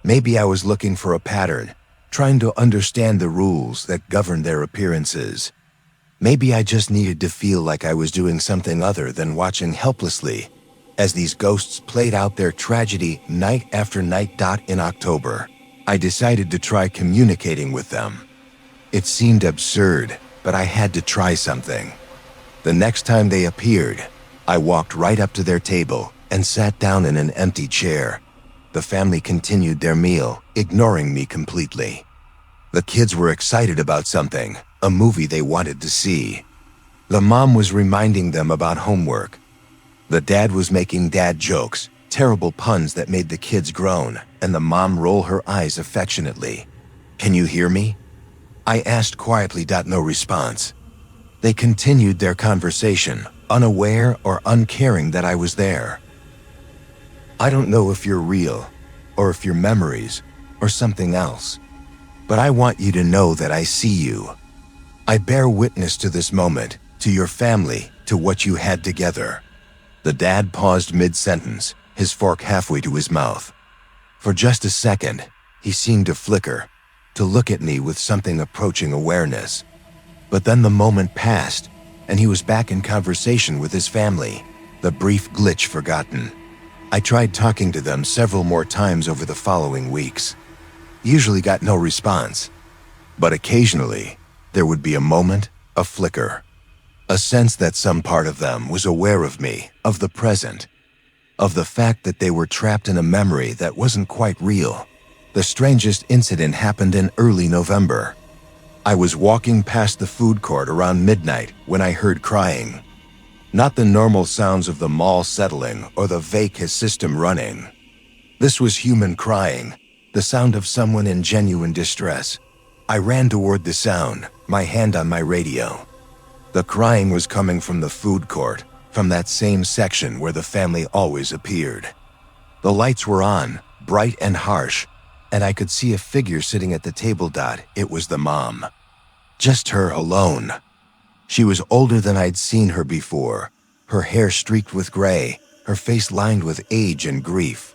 Maybe I was looking for a pattern, trying to understand the rules that govern their appearances. Maybe I just needed to feel like I was doing something other than watching helplessly as these ghosts played out their tragedy night after night. In October, I decided to try communicating with them. It seemed absurd, but I had to try something. The next time they appeared, I walked right up to their table and sat down in an empty chair. The family continued their meal, ignoring me completely. The kids were excited about something, a movie they wanted to see. The mom was reminding them about homework. The dad was making dad jokes, terrible puns that made the kids groan, and the mom roll her eyes affectionately. "Can you hear me?" I asked quietly. No response. They continued their conversation, unaware or uncaring that I was there. I don't know if you're real, or if you're memories, or something else, but I want you to know that I see you. I bear witness to this moment, to your family, to what you had together. The dad paused mid-sentence, his fork halfway to his mouth. For just a second, he seemed to flicker, to look at me with something approaching awareness. But then the moment passed, and he was back in conversation with his family, the brief glitch forgotten. I tried talking to them several more times over the following weeks. Usually got no response, but occasionally there would be a moment, a flicker, a sense that some part of them was aware of me, of the present, of the fact that they were trapped in a memory that wasn't quite real. The strangest incident happened in early November. I was walking past the food court around midnight when I heard crying. Not the normal sounds of the mall settling or the vacuum system running. This was human crying, the sound of someone in genuine distress. I ran toward the sound, my hand on my radio. The crying was coming from the food court, from that same section where the family always appeared. The lights were on, bright and harsh, and I could see a figure sitting at the table. It was the mom. Just her alone. She was older than I'd seen her before, her hair streaked with gray, her face lined with age and grief.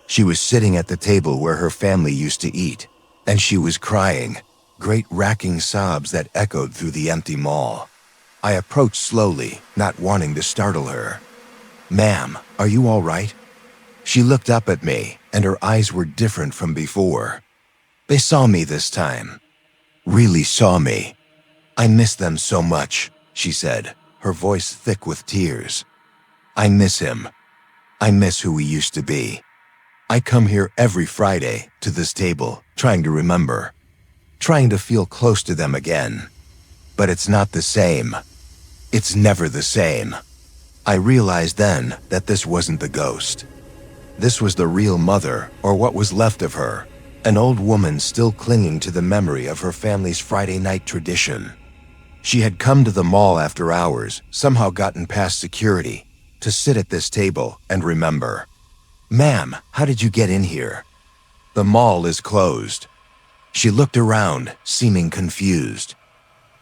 She was sitting at the table where her family used to eat, and she was crying, great racking sobs that echoed through the empty mall. I approached slowly, not wanting to startle her. "Ma'am, are you all right?" She looked up at me, and her eyes were different from before. They saw me this time. Really saw me. "I miss them so much," she said, her voice thick with tears. "I miss him. I miss who we used to be. I come here every Friday, to this table, trying to remember, trying to feel close to them again. But it's not the same. It's never the same." I realized then that this wasn't the ghost. This was the real mother, or what was left of her, an old woman still clinging to the memory of her family's Friday night tradition. She had come to the mall after hours, somehow gotten past security, to sit at this table and remember. "Ma'am, how did you get in here?" "The mall is closed." She looked around, seeming confused.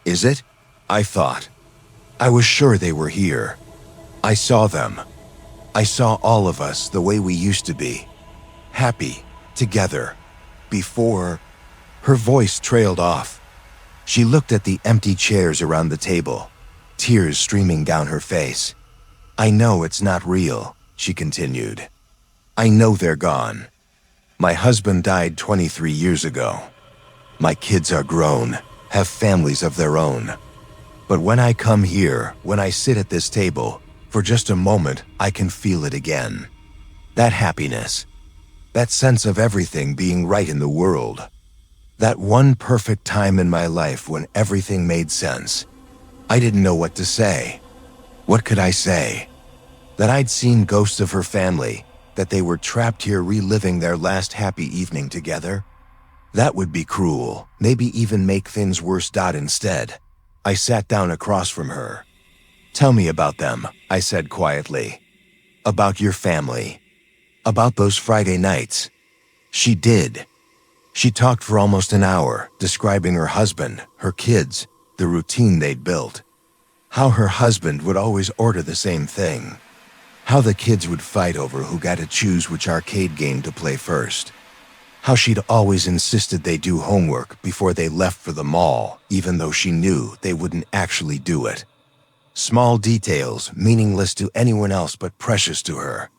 "Is it?" I thought. I was sure they were here. I saw them. I saw all of us the way we used to be. Happy, together, before. Her voice trailed off. She looked at the empty chairs around the table, tears streaming down her face. "I know it's not real," she continued. "I know they're gone. My husband died 23 years ago. My kids are grown, have families of their own. But when I come here, when I sit at this table, for just a moment, I can feel it again. That happiness, that sense of everything being right in the world. That one perfect time in my life when everything made sense. I didn't know what to say. What could I say? That I'd seen ghosts of her family, that they were trapped here reliving their last happy evening together? That would be cruel, maybe even make things worse. Instead, I sat down across from her. "Tell me about them," I said quietly. "About your family. About those Friday nights." She did. She talked for almost an hour, describing her husband, her kids, the routine they'd built. How her husband would always order the same thing. How the kids would fight over who got to choose which arcade game to play first. How she'd always insisted they do homework before they left for the mall, even though she knew they wouldn't actually do it. Small details, meaningless to anyone else but precious to her.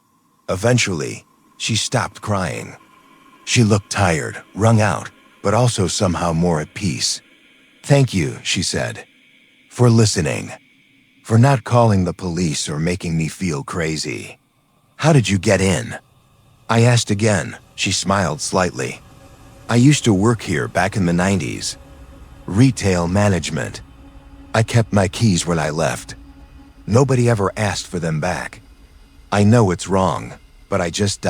Eventually, she stopped crying. She looked tired, wrung out, but also somehow more at peace. "Thank you," she said, "for listening, for not calling the police or making me feel crazy." "How did you get in?" I asked again. She smiled slightly. "I used to work here back in the 90s. Retail management. I kept my keys when I left. Nobody ever asked for them back. I know it's wrong, but I just ...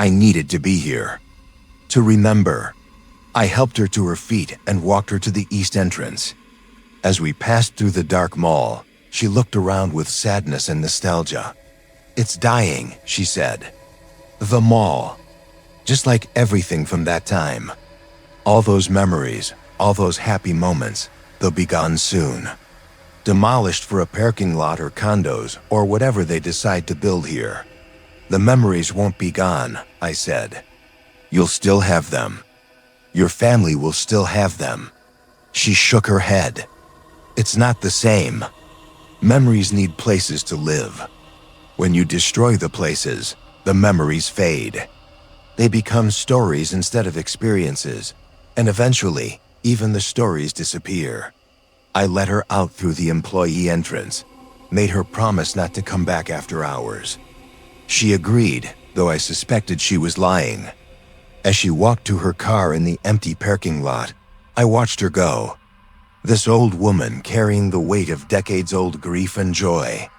I needed to be here. To remember." I helped her to her feet and walked her to the east entrance. As we passed through the dark mall, she looked around with sadness and nostalgia. "It's dying," she said. "The mall. Just like everything from that time. All those memories, all those happy moments, they'll be gone soon. Demolished for a parking lot or condos or whatever they decide to build here. The memories won't be gone," I said. "You'll still have them. Your family will still have them." She shook her head. "It's not the same. Memories need places to live. When you destroy the places, the memories fade. They become stories instead of experiences, and eventually, even the stories disappear." I let her out through the employee entrance, made her promise not to come back after hours. She agreed, though I suspected she was lying. As she walked to her car in the empty parking lot, I watched her go. This old woman carrying the weight of decades-old grief and joy,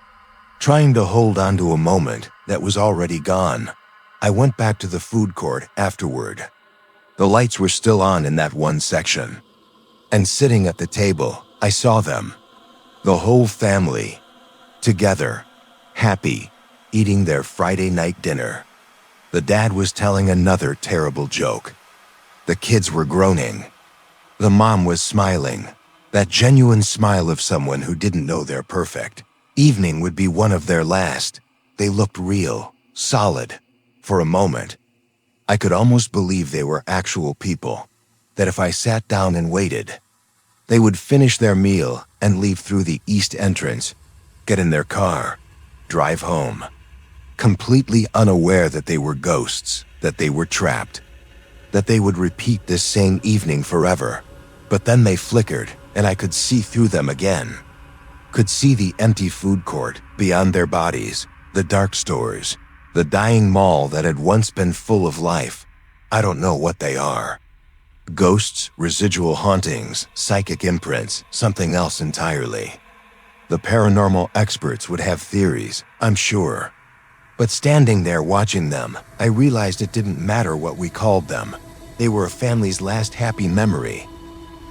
trying to hold on to a moment that was already gone. I went back to the food court afterward. The lights were still on in that one section. And sitting at the table, I saw them. The whole family, together, happy, eating their Friday night dinner. The dad was telling another terrible joke. The kids were groaning. The mom was smiling, that genuine smile of someone who didn't know they're perfect. Evening would be one of their last. They looked real, solid. For a moment, I could almost believe they were actual people, that if I sat down and waited, they would finish their meal and leave through the east entrance, get in their car, drive home, completely unaware that they were ghosts, that they were trapped, that they would repeat this same evening forever. But then they flickered, and I could see through them again. Could see the empty food court beyond their bodies, the dark stores, the dying mall that had once been full of life. I don't know what they are. Ghosts, residual hauntings, psychic imprints, something else entirely. The paranormal experts would have theories, I'm sure. But standing there watching them, I realized it didn't matter what we called them. They were a family's last happy memory,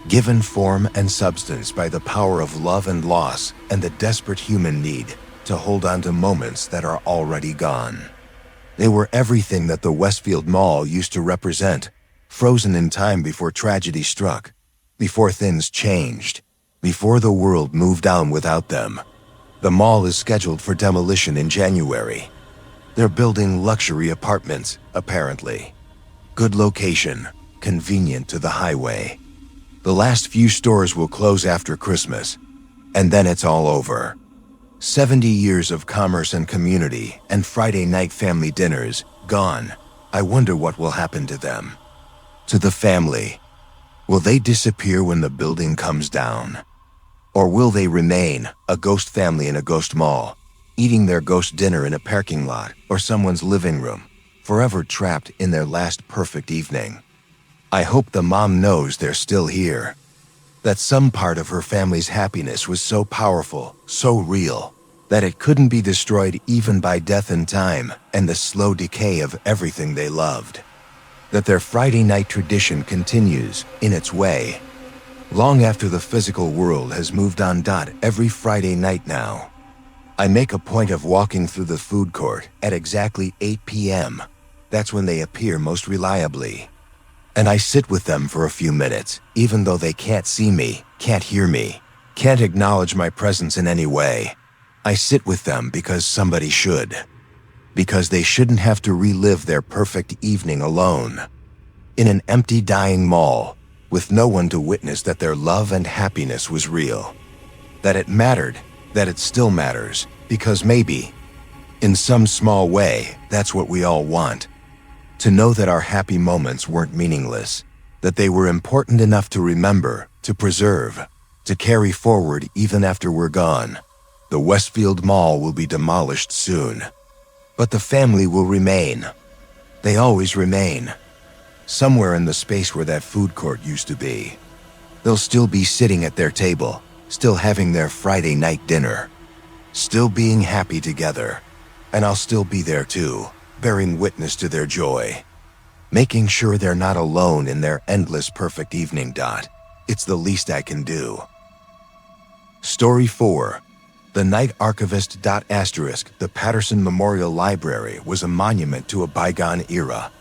given form and substance by the power of love and loss and the desperate human need to hold on to moments that are already gone. They were everything that the Westfield Mall used to represent, frozen in time before tragedy struck, before things changed, before the world moved on without them. The mall is scheduled for demolition in January. They're building luxury apartments, apparently. Good location, convenient to the highway. The last few stores will close after Christmas, and then it's all over. 70 years of commerce and community and Friday night family dinners, gone. I wonder what will happen to them. To the family. Will they disappear when the building comes down? Or will they remain, a ghost family in a ghost mall, eating their ghost dinner in a parking lot or someone's living room, forever trapped in their last perfect evening? I hope the mom knows they're still here, that some part of her family's happiness was so powerful, so real, that it couldn't be destroyed even by death and time and the slow decay of everything they loved. That their Friday night tradition continues, in its way, long after the physical world has moved on. Every Friday night now, I make a point of walking through the food court at exactly 8 p.m. That's when they appear most reliably. And I sit with them for a few minutes, even though they can't see me, can't hear me, can't acknowledge my presence in any way. I sit with them because somebody should. Because they shouldn't have to relive their perfect evening alone. In an empty, dying mall, with no one to witness that their love and happiness was real. That it mattered, that it still matters, because maybe, in some small way, that's what we all want. To know that our happy moments weren't meaningless, that they were important enough to remember, to preserve, to carry forward even after we're gone. The Westfield Mall will be demolished soon, but the family will remain. They always remain. Somewhere in the space where that food court used to be. They'll still be sitting at their table, still having their Friday night dinner, still being happy together, and I'll still be there too, bearing witness to their joy, making sure they're not alone in their endless perfect evening. It's the least I can do. Story 4. The Night Archivist. The Patterson Memorial Library was a monument to a bygone era.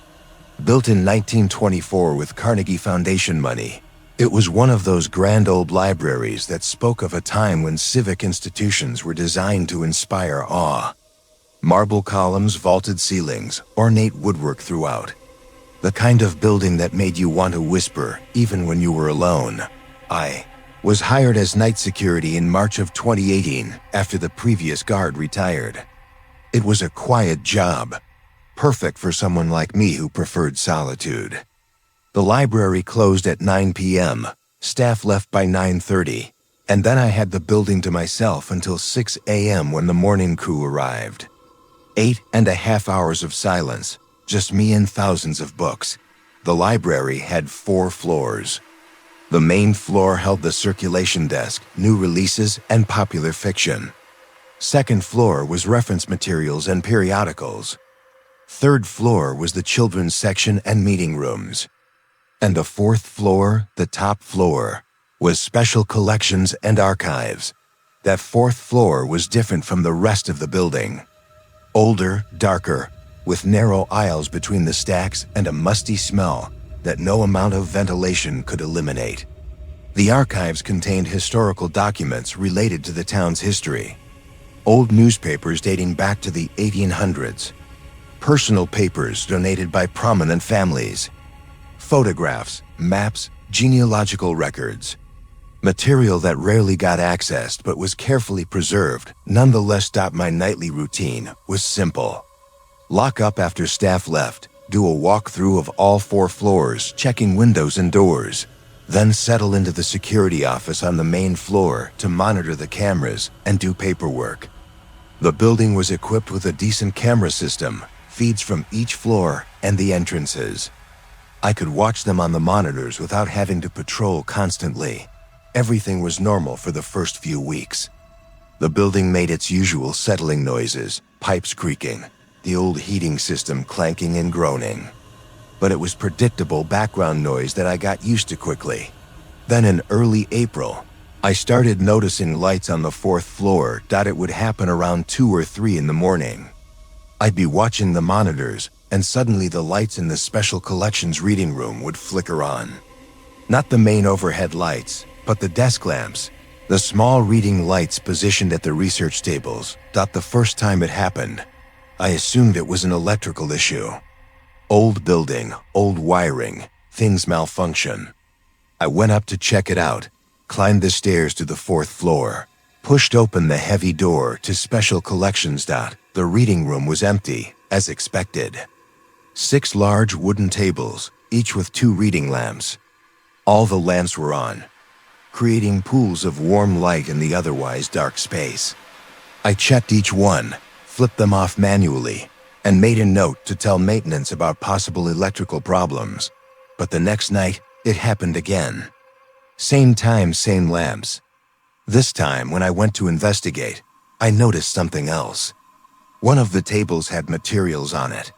Built in 1924 with Carnegie Foundation money, it was one of those grand old libraries that spoke of a time when civic institutions were designed to inspire awe. Marble columns, vaulted ceilings, ornate woodwork throughout. The kind of building that made you want to whisper even when you were alone. I was hired as night security in March of 2018 after the previous guard retired. It was a quiet job, perfect for someone like me who preferred solitude. The library closed at 9 p.m., staff left by 9:30, and then I had the building to myself until 6 a.m. when the morning crew arrived. 8.5 hours of silence, just me and thousands of books. The library had 4 floors. The main floor held the circulation desk, new releases, and popular fiction. Second floor was reference materials and periodicals. Third floor was the children's section and meeting rooms. And the fourth floor, the top floor, was special collections and archives. That fourth floor was different from the rest of the building. Older, darker, with narrow aisles between the stacks and a musty smell that no amount of ventilation could eliminate. The archives contained historical documents related to the town's history. Old newspapers dating back to the 1800s. Personal papers donated by prominent families. Photographs, maps, genealogical records. Material that rarely got accessed but was carefully preserved, nonetheless. My nightly routine was simple. Lock up after staff left, do a walkthrough of all 4 floors, checking windows and doors, then settle into the security office on the main floor to monitor the cameras and do paperwork. The building was equipped with a decent camera system, feeds from each floor and the entrances. I could watch them on the monitors without having to patrol constantly. Everything was normal for the first few weeks. The building made its usual settling noises, pipes creaking, the old heating system clanking and groaning. But it was predictable background noise that I got used to quickly. Then in early April, I started noticing lights on the 4th floor. It would happen around 2 or 3 in the morning. I'd be watching the monitors, and suddenly the lights in the special collections reading room would flicker on. Not the main overhead lights, but the desk lamps, the small reading lights positioned at the research tables. The first time it happened, I assumed it was an electrical issue. Old building, old wiring, things malfunction. I went up to check it out, climbed the stairs to the 4th floor, pushed open the heavy door to special collections. The reading room was empty, as expected. 6 large wooden tables, each with 2 reading lamps. All the lamps were on, creating pools of warm light in the otherwise dark space. I checked each one, flipped them off manually, and made a note to tell maintenance about possible electrical problems. But the next night, it happened again. Same time, same lamps. This time, when I went to investigate, I noticed something else. One of the tables had materials on it.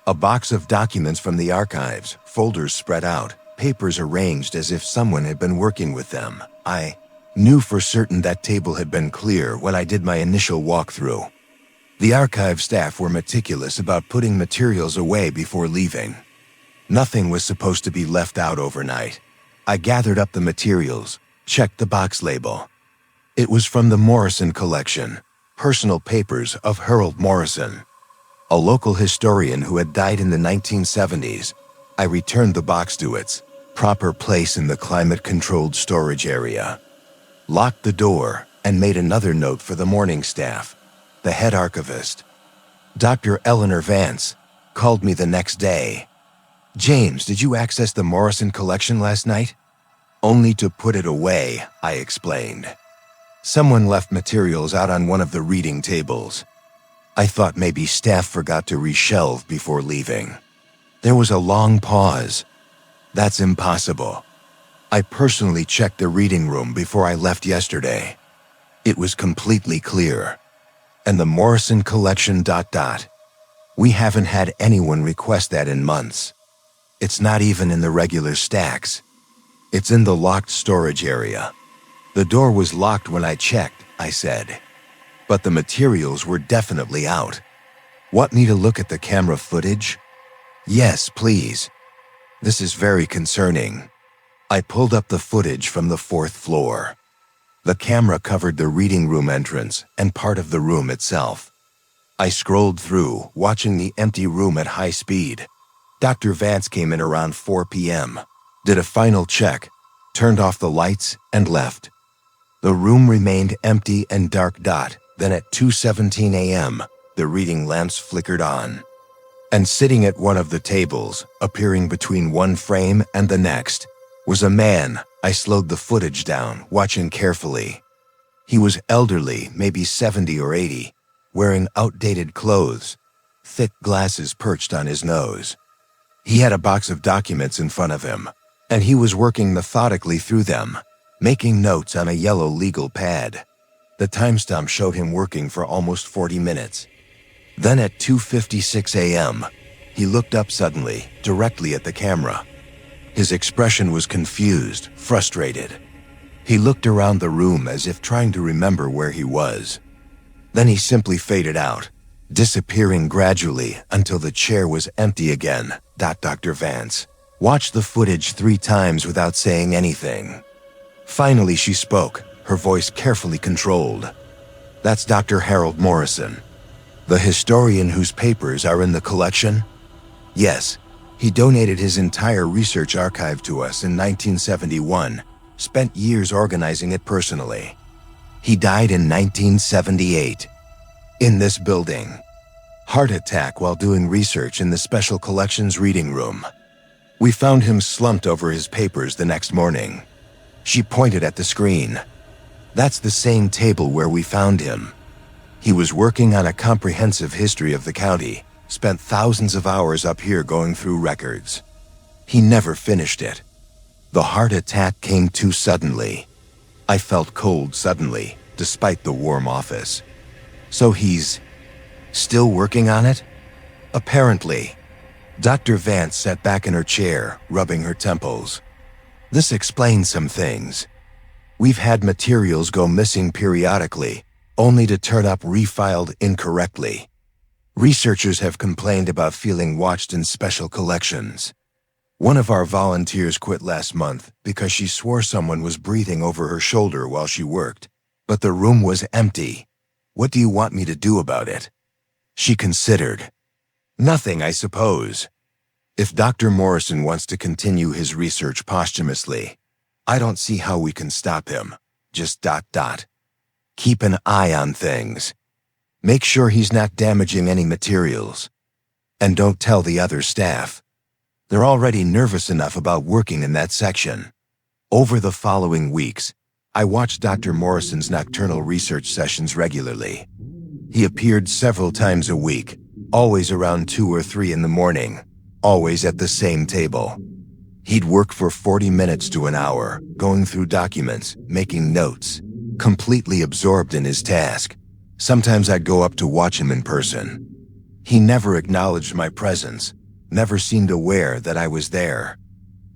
A box of documents from the archives, folders spread out, papers arranged as if someone had been working with them. I knew for certain that table had been clear when I did my initial walkthrough. The archive staff were meticulous about putting materials away before leaving. Nothing was supposed to be left out overnight. I gathered up the materials, checked the box label. It was from the Morrison collection, personal papers of Harold Morrison, a local historian who had died in the 1970s. I returned the box to its proper place in the climate-controlled storage area, locked the door, and made another note for the morning staff. The head archivist, Dr. Eleanor Vance, called me the next day. "James, did you access the Morrison collection last night?" "Only to put it away," I explained. "Someone left materials out on one of the reading tables. I thought maybe staff forgot to reshelve before leaving." There was a long pause. "That's impossible. I personally checked the reading room before I left yesterday. It was completely clear. And the Morrison collection ... We haven't had anyone request that in months. It's not even in the regular stacks. It's in the locked storage area." "The door was locked when I checked," I said. "But the materials were definitely out." "Want me to look at the camera footage?" "Yes, please. This is very concerning." I pulled up the footage from the 4th floor. The camera covered the reading room entrance and part of the room itself. I scrolled through, watching the empty room at high speed. Dr. Vance came in around 4 p.m., did a final check, turned off the lights, and left. The room remained empty and dark. Then at 2:17 a.m., the reading lamps flickered on. And sitting at one of the tables, appearing between one frame and the next, was a man. I slowed the footage down, watching carefully. He was elderly, maybe 70 or 80, wearing outdated clothes, thick glasses perched on his nose. He had a box of documents in front of him, and he was working methodically through them, making notes on a yellow legal pad. The timestamp showed him working for almost 40 minutes. Then at 2:56 a.m., he looked up suddenly, directly at the camera. His expression was confused, frustrated. He looked around the room as if trying to remember where he was. Then he simply faded out, disappearing gradually until the chair was empty again. Dr. Vance watched the footage 3 times without saying anything. Finally, she spoke, her voice carefully controlled. "That's Dr. Harold Morrison, the historian whose papers are in the collection?" "Yes. He donated his entire research archive to us in 1971, spent years organizing it personally. He died in 1978. In this building. Heart attack while doing research in the Special Collections reading room. We found him slumped over his papers the next morning." She pointed at the screen. "That's the same table where we found him. He was working on a comprehensive history of the county, spent thousands of hours up here going through records. He never finished it. The heart attack came too suddenly. I felt cold suddenly, despite the warm office. So he's still working on it?" "Apparently." Dr. Vance sat back in her chair, rubbing her temples. "This explains some things. We've had materials go missing periodically, only to turn up refiled incorrectly. Researchers have complained about feeling watched in Special Collections. One of our volunteers quit last month because she swore someone was breathing over her shoulder while she worked, but the room was empty. What do you want me to do about it?" She considered. "Nothing, I suppose. If Dr. Morrison wants to continue his research posthumously, I don't see how we can stop him. Just ... Keep an eye on things. Make sure he's not damaging any materials. And don't tell the other staff. They're already nervous enough about working in that section." Over the following weeks, I watched Dr. Morrison's nocturnal research sessions regularly. He appeared several times a week, always around 2 or 3 in the morning, always at the same table. He'd work for 40 minutes to an hour, going through documents, making notes, completely absorbed in his task. Sometimes I'd go up to watch him in person. He never acknowledged my presence, never seemed aware that I was there.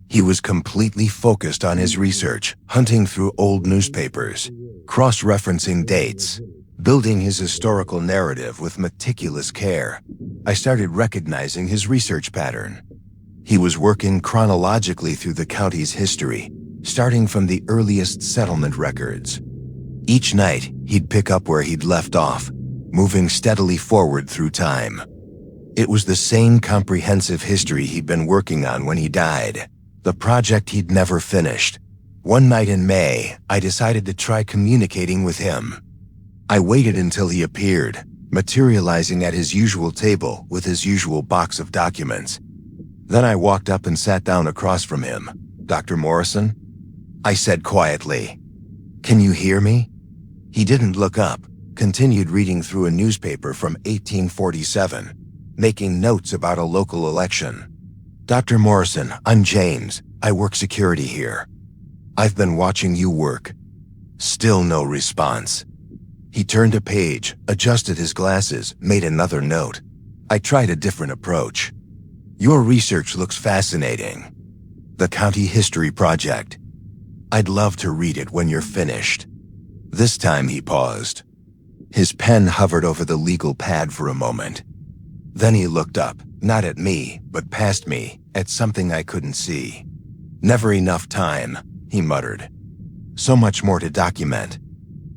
He was completely focused on his research, hunting through old newspapers, cross-referencing dates, building his historical narrative with meticulous care. I started recognizing his research pattern. He was working chronologically through the county's history, starting from the earliest settlement records. Each night, he'd pick up where he'd left off, moving steadily forward through time. It was the same comprehensive history he'd been working on when he died, the project he'd never finished. One night in May, I decided to try communicating with him. I waited until he appeared, materializing at his usual table with his usual box of documents. Then I walked up and sat down across from him. "Dr. Morrison?" I said quietly. "Can you hear me?" He didn't look up, continued reading through a newspaper from 1847, making notes about a local election. "Dr. Morrison, I'm James. I work security here. I've been watching you work." Still no response. He turned a page, adjusted his glasses, made another note. I tried a different approach. "Your research looks fascinating. The County History Project. I'd love to read it when you're finished." This time he paused. His pen hovered over the legal pad for a moment. Then he looked up, not at me, but past me, at something I couldn't see. "Never enough time," he muttered. "So much more to document.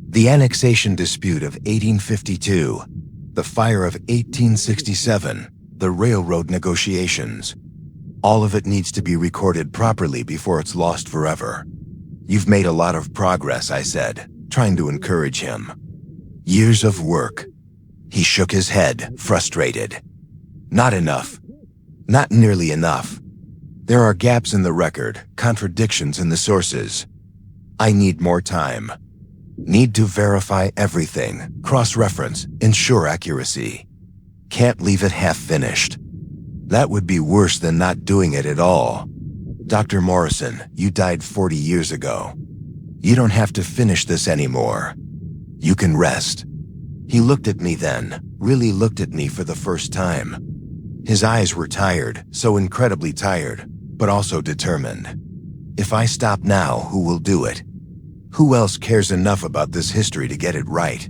The annexation dispute of 1852, the fire of 1867, the railroad negotiations. All of it needs to be recorded properly before it's lost forever." "You've made a lot of progress," I said, trying to encourage him. "Years of work." He shook his head, frustrated. "Not enough. Not nearly enough. There are gaps in the record, contradictions in the sources. I need more time. Need to verify everything, cross-reference, ensure accuracy. Can't leave it half-finished. That would be worse than not doing it at all. Dr. Morrison, you died 40 years ago. You don't have to finish this anymore. You can rest." He looked at me then, really looked at me for the first time. His eyes were tired, so incredibly tired, but also determined. "If I stop now, who will do it? Who else cares enough about this history to get it right?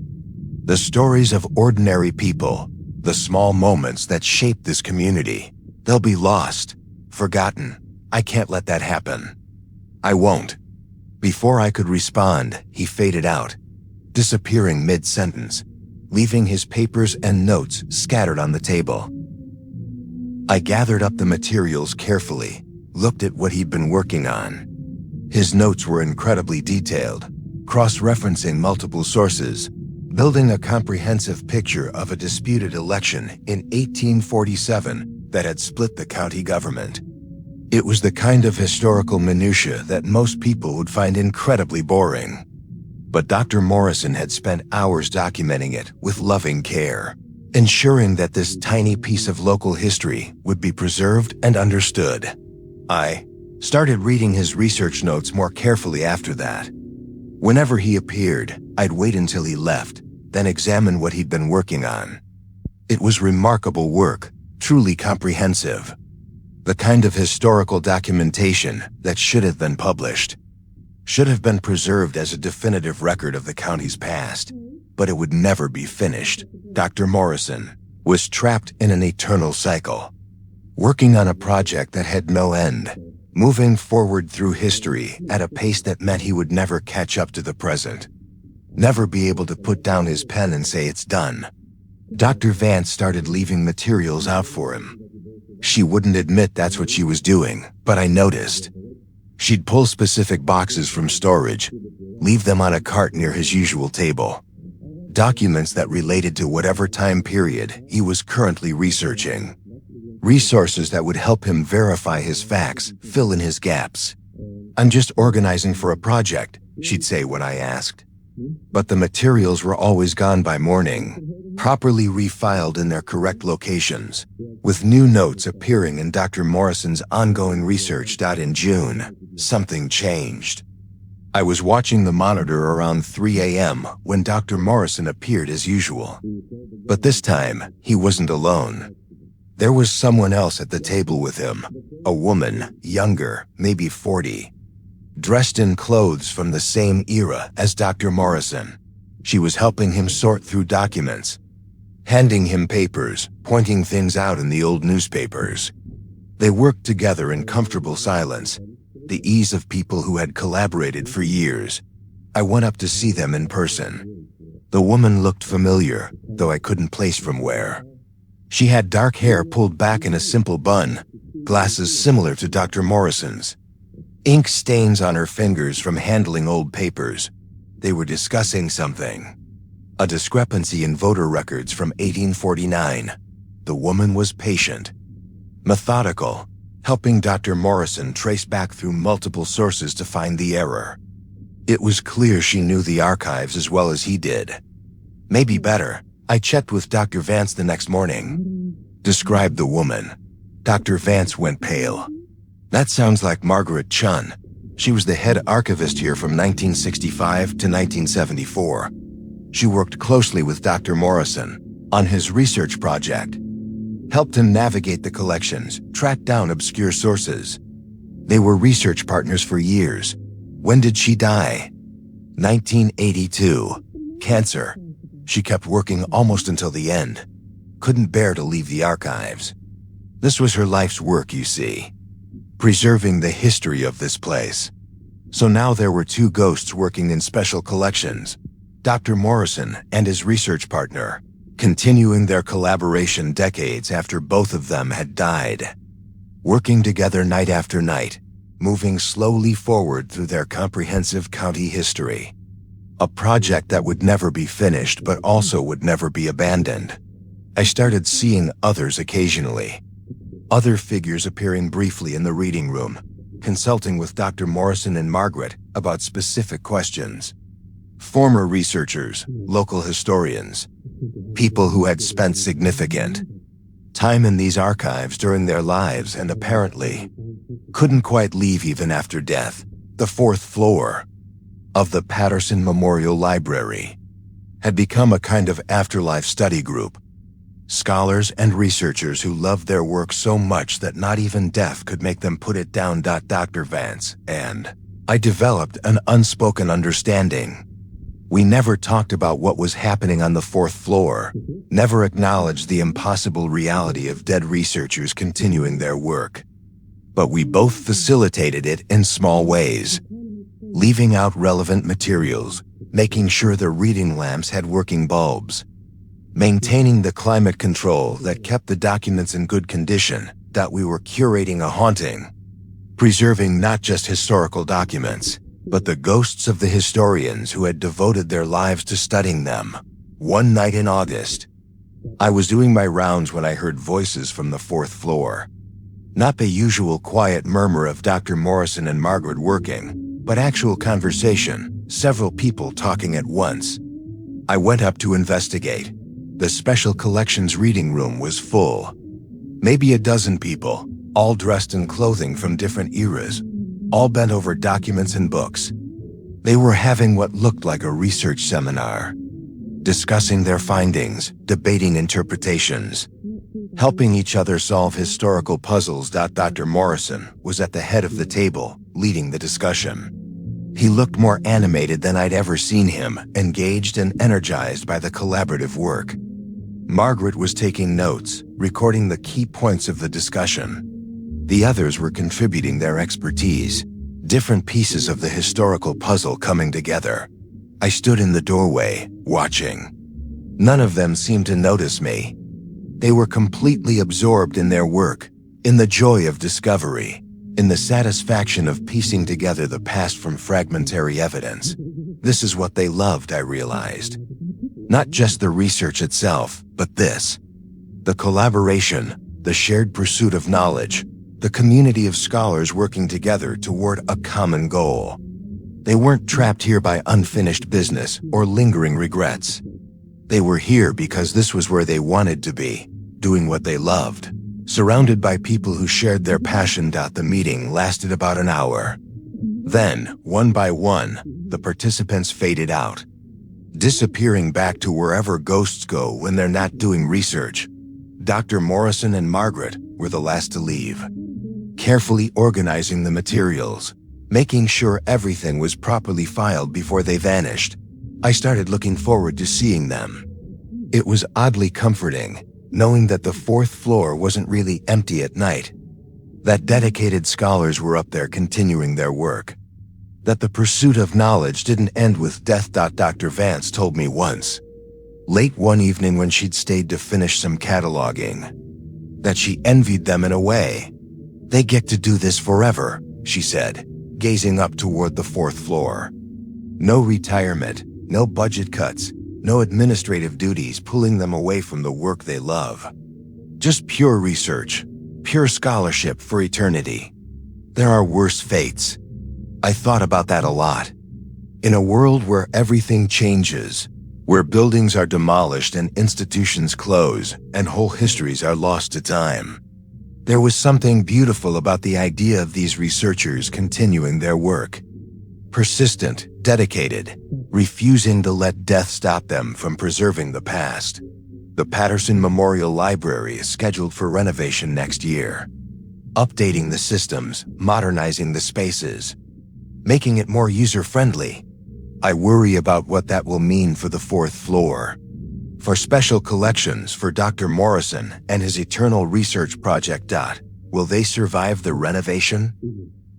The stories of ordinary people, the small moments that shape this community, they'll be lost, forgotten. I can't let that happen. I won't." Before I could respond, he faded out, disappearing mid-sentence, leaving his papers and notes scattered on the table. I gathered up the materials carefully, looked at what he'd been working on. His notes were incredibly detailed, cross-referencing multiple sources, building a comprehensive picture of a disputed election in 1847 that had split the county government. It was the kind of historical minutia that most people would find incredibly boring. But Dr. Morrison had spent hours documenting it with loving care, ensuring that this tiny piece of local history would be preserved and understood. I started reading his research notes more carefully after that. Whenever he appeared, I'd wait until he left, then examine what he'd been working on. It was remarkable work, truly comprehensive. The kind of historical documentation that should have been published, should have been preserved as a definitive record of the county's past, but it would never be finished. Dr. Morrison was trapped in an eternal cycle, working on a project that had no end, moving forward through history at a pace that meant he would never catch up to the present, never be able to put down his pen and say it's done. Dr. Vance started leaving materials out for him. She wouldn't admit that's what she was doing, but I noticed. She'd pull specific boxes from storage, leave them on a cart near his usual table. Documents that related to whatever time period he was currently researching. Resources that would help him verify his facts, fill in his gaps. "I'm just organizing for a project," she'd say when I asked. But the materials were always gone by morning, properly refiled in their correct locations, with new notes appearing in Dr. Morrison's ongoing research. In June, something changed. I was watching the monitor around 3 a.m. when Dr. Morrison appeared as usual. But this time, he wasn't alone. There was someone else at the table with him, a woman, younger, maybe 40. Dressed in clothes from the same era as Dr. Morrison. She was helping him sort through documents, handing him papers, pointing things out in the old newspapers. They worked together in comfortable silence, the ease of people who had collaborated for years. I went up to see them in person. The woman looked familiar, though I couldn't place from where. She had dark hair pulled back in a simple bun, glasses similar to Dr. Morrison's. Ink stains on her fingers from handling old papers. They were discussing something. A discrepancy in voter records from 1849. The woman was patient, methodical, helping Dr. Morrison trace back through multiple sources to find the error. It was clear she knew the archives as well as he did. Maybe better. I checked with Dr. Vance the next morning. Described the woman. Dr. Vance went pale. That sounds like Margaret Chun. She was the head archivist here from 1965 to 1974. She worked closely with Dr. Morrison on his research project, helped him navigate the collections, track down obscure sources. They were research partners for years. When did she die? 1982. Cancer. She kept working almost until the end. Couldn't bear to leave the archives. This was her life's work, you see. Preserving the history of this place. So now there were two ghosts working in special collections. Dr. Morrison and his research partner, continuing their collaboration decades after both of them had died. Working together night after night, moving slowly forward through their comprehensive county history. A project that would never be finished but also would never be abandoned. I started seeing others occasionally. Other figures appearing briefly in the reading room, consulting with Dr. Morrison and Margaret about specific questions. Former researchers, local historians, people who had spent significant time in these archives during their lives and apparently couldn't quite leave even after death. The fourth floor of the Patterson Memorial Library had become a kind of afterlife study group. Scholars and researchers who loved their work so much that not even death could make them put it down. Dr. Vance and I developed an unspoken understanding. We never talked about what was happening on the fourth floor, never acknowledged the impossible reality of dead researchers continuing their work. But we both facilitated it in small ways, leaving out relevant materials, making sure the reading lamps had working bulbs, maintaining the climate control that kept the documents in good condition, that we were curating a haunting, preserving not just historical documents, but the ghosts of the historians who had devoted their lives to studying them. One night in August, I was doing my rounds when I heard voices from the fourth floor. Not the usual quiet murmur of Dr. Morrison and Margaret working, but actual conversation, several people talking at once. I went up to investigate. The special collections reading room was full. Maybe a dozen people, all dressed in clothing from different eras, all bent over documents and books. They were having what looked like a research seminar, discussing their findings, debating interpretations, helping each other solve historical puzzles. Dr. Morrison was at the head of the table, leading the discussion. He looked more animated than I'd ever seen him, engaged and energized by the collaborative work. Margaret was taking notes, recording the key points of the discussion. The others were contributing their expertise, different pieces of the historical puzzle coming together. I stood in the doorway, watching. None of them seemed to notice me. They were completely absorbed in their work, in the joy of discovery, in the satisfaction of piecing together the past from fragmentary evidence. This is what they loved, I realized. Not just the research itself, but this. The collaboration, the shared pursuit of knowledge, the community of scholars working together toward a common goal. They weren't trapped here by unfinished business or lingering regrets. They were here because this was where they wanted to be, doing what they loved, surrounded by people who shared their passion. The meeting lasted about an hour. Then, one by one, the participants faded out, disappearing back to wherever ghosts go when they're not doing research. Dr. Morrison and Margaret were the last to leave, carefully organizing the materials, making sure everything was properly filed before they vanished. I started looking forward to seeing them. It was oddly comforting, knowing that the fourth floor wasn't really empty at night. That dedicated scholars were up there continuing their work. That the pursuit of knowledge didn't end with death. Dr. Vance told me once, late one evening when she'd stayed to finish some cataloging, that she envied them in a way. They get to do this forever, she said, gazing up toward the fourth floor. No retirement, no budget cuts, no administrative duties pulling them away from the work they love. Just pure research, pure scholarship for eternity. There are worse fates. I thought about that a lot. In a world where everything changes, where buildings are demolished and institutions close and whole histories are lost to time, there was something beautiful about the idea of these researchers continuing their work. Persistent, dedicated, refusing to let death stop them from preserving the past. The Patterson Memorial Library is scheduled for renovation next year. Updating the systems, modernizing the spaces, making it more user-friendly. I worry about what that will mean for the fourth floor. For special collections for Dr. Morrison and his Eternal Research Project. Will they survive the renovation?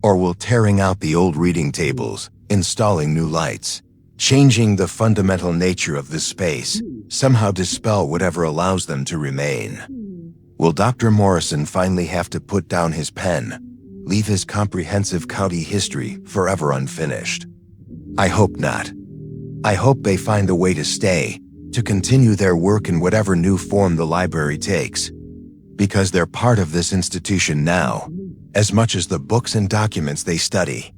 Or will tearing out the old reading tables, installing new lights, changing the fundamental nature of the space, somehow dispel whatever allows them to remain? Will Dr. Morrison finally have to put down his pen, leave his comprehensive county history forever unfinished? I hope not. I hope they find a way to stay, to continue their work in whatever new form the library takes. Because they're part of this institution now, as much as the books and documents they study.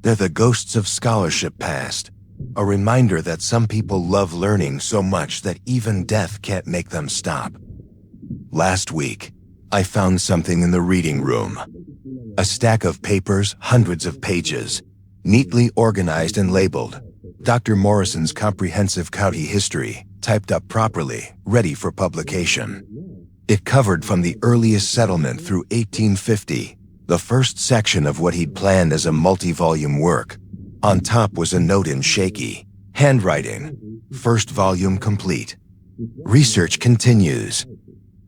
They're the ghosts of scholarship past, a reminder that some people love learning so much that even death can't make them stop. Last week, I found something in the reading room. A stack of papers, hundreds of pages, neatly organized and labeled. Dr. Morrison's comprehensive county history, typed up properly, ready for publication. It covered from the earliest settlement through 1850, the first section of what he'd planned as a multi-volume work. On top was a note in shaky handwriting. First volume complete. Research continues.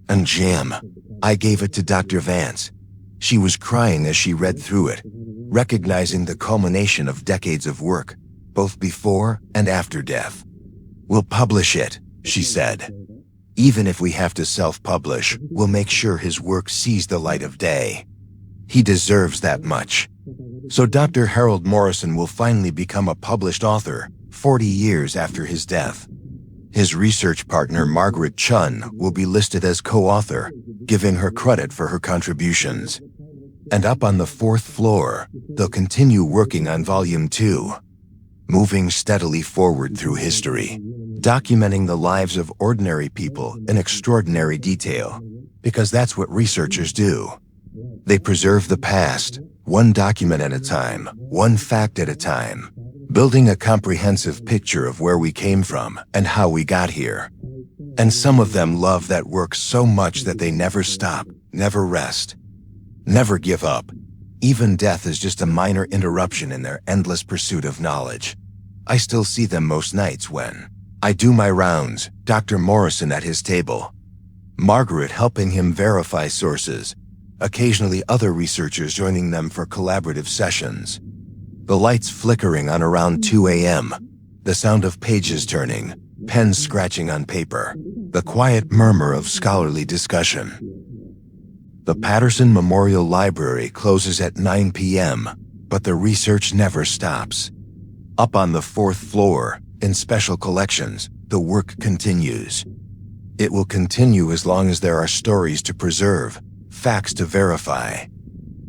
And Jim, I gave it to Dr. Vance. She was crying as she read through it, recognizing the culmination of decades of work, both before and after death. We'll publish it, she said. Even if we have to self-publish, we'll make sure his work sees the light of day. He deserves that much. So Dr. Harold Morrison will finally become a published author 40 years after his death. His research partner Margaret Chun will be listed as co-author, giving her credit for her contributions. And up on the fourth floor, they'll continue working on Volume 2, moving steadily forward through history, documenting the lives of ordinary people in extraordinary detail, because that's what researchers do. They preserve the past, one document at a time, one fact at a time, building a comprehensive picture of where we came from and how we got here. And some of them love that work so much that they never stop, never rest, never give up. Even death is just a minor interruption in their endless pursuit of knowledge. I still see them most nights when I do my rounds, Dr. Morrison at his table, Margaret helping him verify sources, occasionally other researchers joining them for collaborative sessions. The lights flickering on around 2 a.m., the sound of pages turning, pens scratching on paper, the quiet murmur of scholarly discussion. The Patterson Memorial Library closes at 9 p.m., but the research never stops. Up on the fourth floor, in special collections, the work continues. It will continue as long as there are stories to preserve, facts to verify,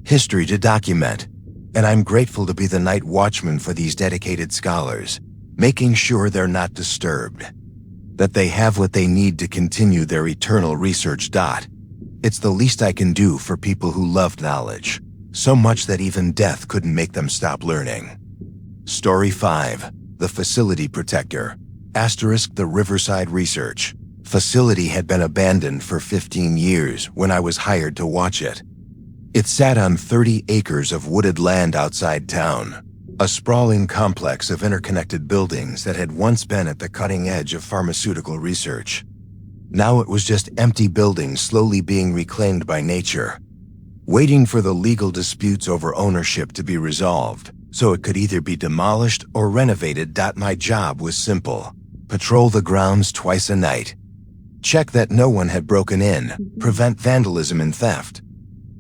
history to document, and I'm grateful to be the night watchman for these dedicated scholars, making sure they're not disturbed, that they have what they need to continue their eternal research. It's the least I can do for people who love knowledge, so much that even death couldn't make them stop learning. Story 5, The Facility Protector, * the Riverside Research Facility had been abandoned for 15 years when I was hired to watch it. It sat on 30 acres of wooded land outside town, a sprawling complex of interconnected buildings that had once been at the cutting edge of pharmaceutical research. Now it was just empty buildings slowly being reclaimed by nature. waiting for the legal disputes over ownership to be resolved, so it could either be demolished or renovated. My job was simple: patrol the grounds twice a night, check that no one had broken in, prevent vandalism and theft.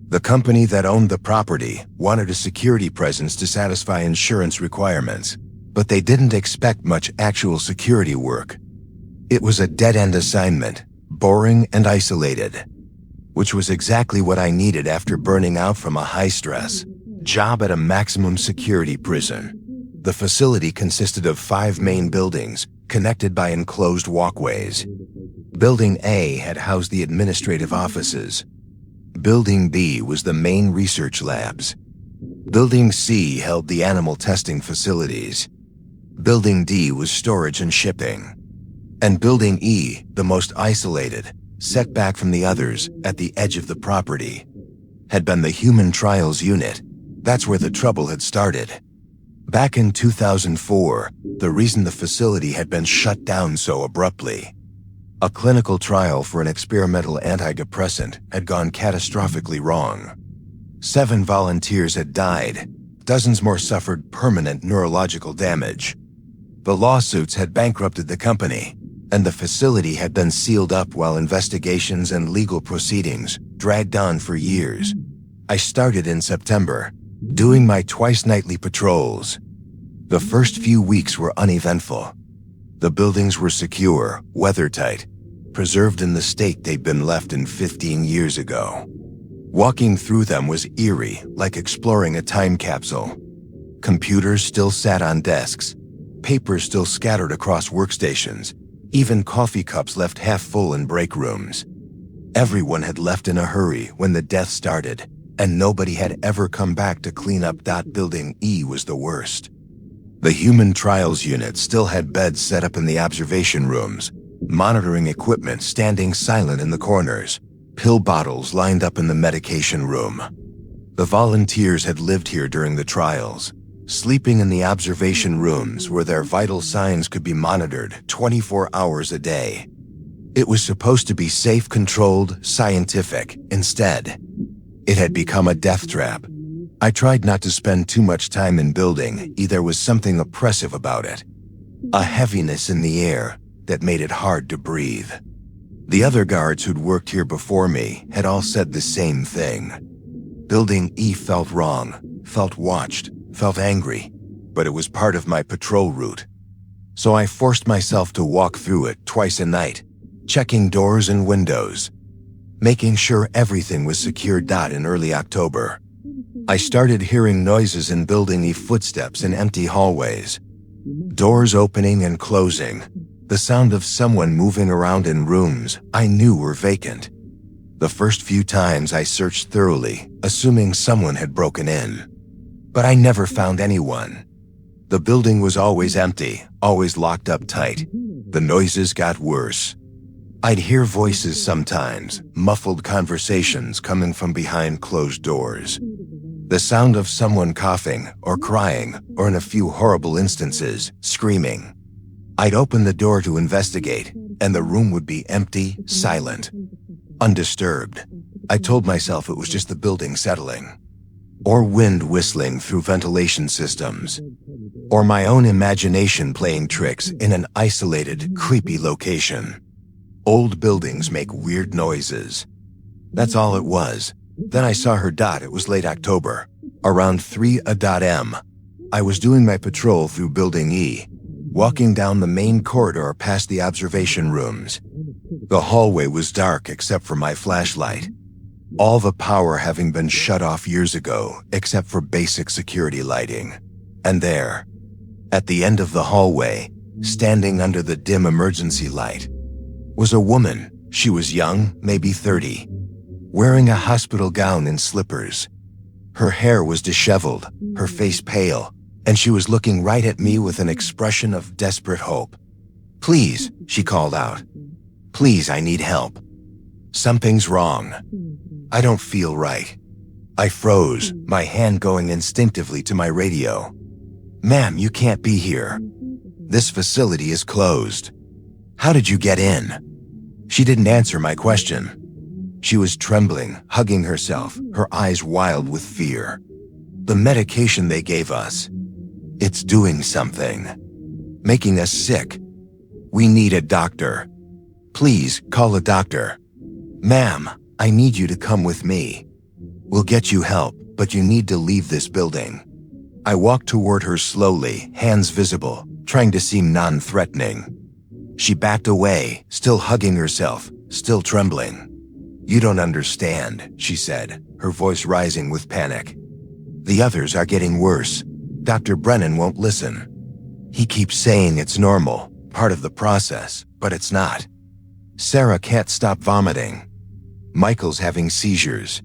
The company that owned the property wanted a security presence to satisfy insurance requirements, but they didn't expect much actual security work. It was a dead-end assignment, boring and isolated, which was exactly what I needed after burning out from a high-stress job at a maximum security prison. The facility consisted of 5 main buildings connected by enclosed walkways. Building A had housed the administrative offices. Building B was the main research labs. Building C held the animal testing facilities. Building D was storage and shipping. And Building E, the most isolated, set back from the others at the edge of the property, had been the Human Trials Unit. That's where the trouble had started. Back in 2004, the reason the facility had been shut down so abruptly: a clinical trial for an experimental antidepressant had gone catastrophically wrong. 7 volunteers had died. Dozens more suffered permanent neurological damage. The lawsuits had bankrupted the company, and the facility had been sealed up while investigations and legal proceedings dragged on for years. I started in September, doing my twice-nightly patrols. The first few weeks were uneventful. The buildings were secure, weather-tight, preserved in the state they'd been left in 15 years ago. Walking through them was eerie, like exploring a time capsule. Computers still sat on desks, papers still scattered across workstations, even coffee cups left half full in break rooms. Everyone had left in a hurry when the death started, and nobody had ever come back to clean up. Building E was the worst. The Human Trials Unit still had beds set up in the observation rooms, monitoring equipment standing silent in the corners, pill bottles lined up in the medication room. The volunteers had lived here during the trials, sleeping in the observation rooms where their vital signs could be monitored 24 hours a day. It was supposed to be safe, controlled, scientific. Instead, it had become a death trap. I tried not to spend too much time in Building E. There was something oppressive about it, a heaviness in the air that made it hard to breathe. The other guards who'd worked here before me had all said the same thing. Building E felt wrong, felt watched, felt angry, but it was part of my patrol route. So I forced myself to walk through it twice a night, checking doors and windows, making sure everything was secure. In early October, I started hearing noises in Building E, footsteps in empty hallways, doors opening and closing, the sound of someone moving around in rooms I knew were vacant. The first few times I searched thoroughly, assuming someone had broken in, but I never found anyone. The building was always empty, always locked up tight. The noises got worse. I'd hear voices sometimes, muffled conversations coming from behind closed doors. The sound of someone coughing or crying, or in a few horrible instances, screaming. I'd open the door to investigate, and the room would be empty, silent, undisturbed. I told myself it was just the building settling, or wind whistling through ventilation systems, or my own imagination playing tricks in an isolated, creepy location. Old buildings make weird noises. That's all it was. Then I saw her. It was late October, around 3 a.m. I was doing my patrol through Building E, walking down the main corridor past the observation rooms. The hallway was dark except for my flashlight, all the power having been shut off years ago except for basic security lighting. And there, at the end of the hallway, standing under the dim emergency light, was a woman. She was young, maybe 30, wearing a hospital gown and slippers. Her hair was disheveled, her face pale, and she was looking right at me with an expression of desperate hope. "Please," she called out. "Please, I need help. Something's wrong. I don't feel right." I froze, my hand going instinctively to my radio. "Ma'am, you can't be here. This facility is closed. How did you get in?" She didn't answer my question. She was trembling, hugging herself, her eyes wild with fear. The medication they gave us, it's doing something. Making us sick. We need a doctor. Please, call a doctor. Ma'am, I need you to come with me. We'll get you help, but you need to leave this building. I walked toward her slowly, hands visible, trying to seem non-threatening. She backed away, still hugging herself, still trembling. You don't understand, she said, her voice rising with panic. The others are getting worse. Dr. Brennan won't listen. He keeps saying it's normal, part of the process, but it's not. Sarah can't stop vomiting. Michael's having seizures.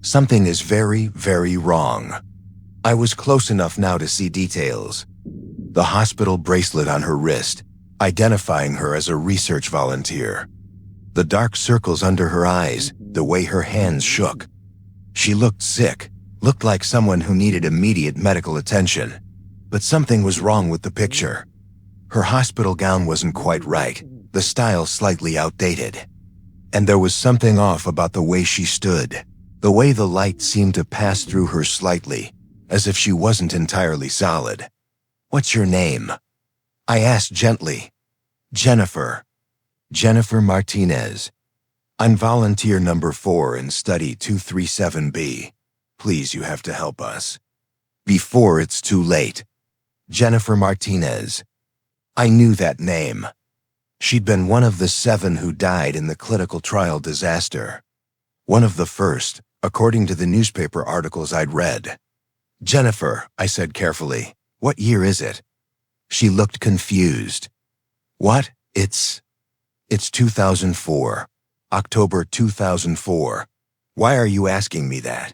Something is very, very wrong. I was close enough now to see details. The hospital bracelet on her wrist, identifying her as a research volunteer. The dark circles under her eyes, the way her hands shook. She looked sick, looked like someone who needed immediate medical attention. But something was wrong with the picture. Her hospital gown wasn't quite right, the style slightly outdated. And there was something off about the way she stood, the way the light seemed to pass through her slightly, as if she wasn't entirely solid. What's your name? I asked gently. Jennifer. Jennifer Martinez. I'm volunteer number 4 in study 237B. Please, you have to help us. Before it's too late. Jennifer Martinez. I knew that name. She'd been one of the 7 who died in the clinical trial disaster. One of the first, according to the newspaper articles I'd read. Jennifer, I said carefully, what year is it? She looked confused. What? It's 2004. October 2004. Why are you asking me that?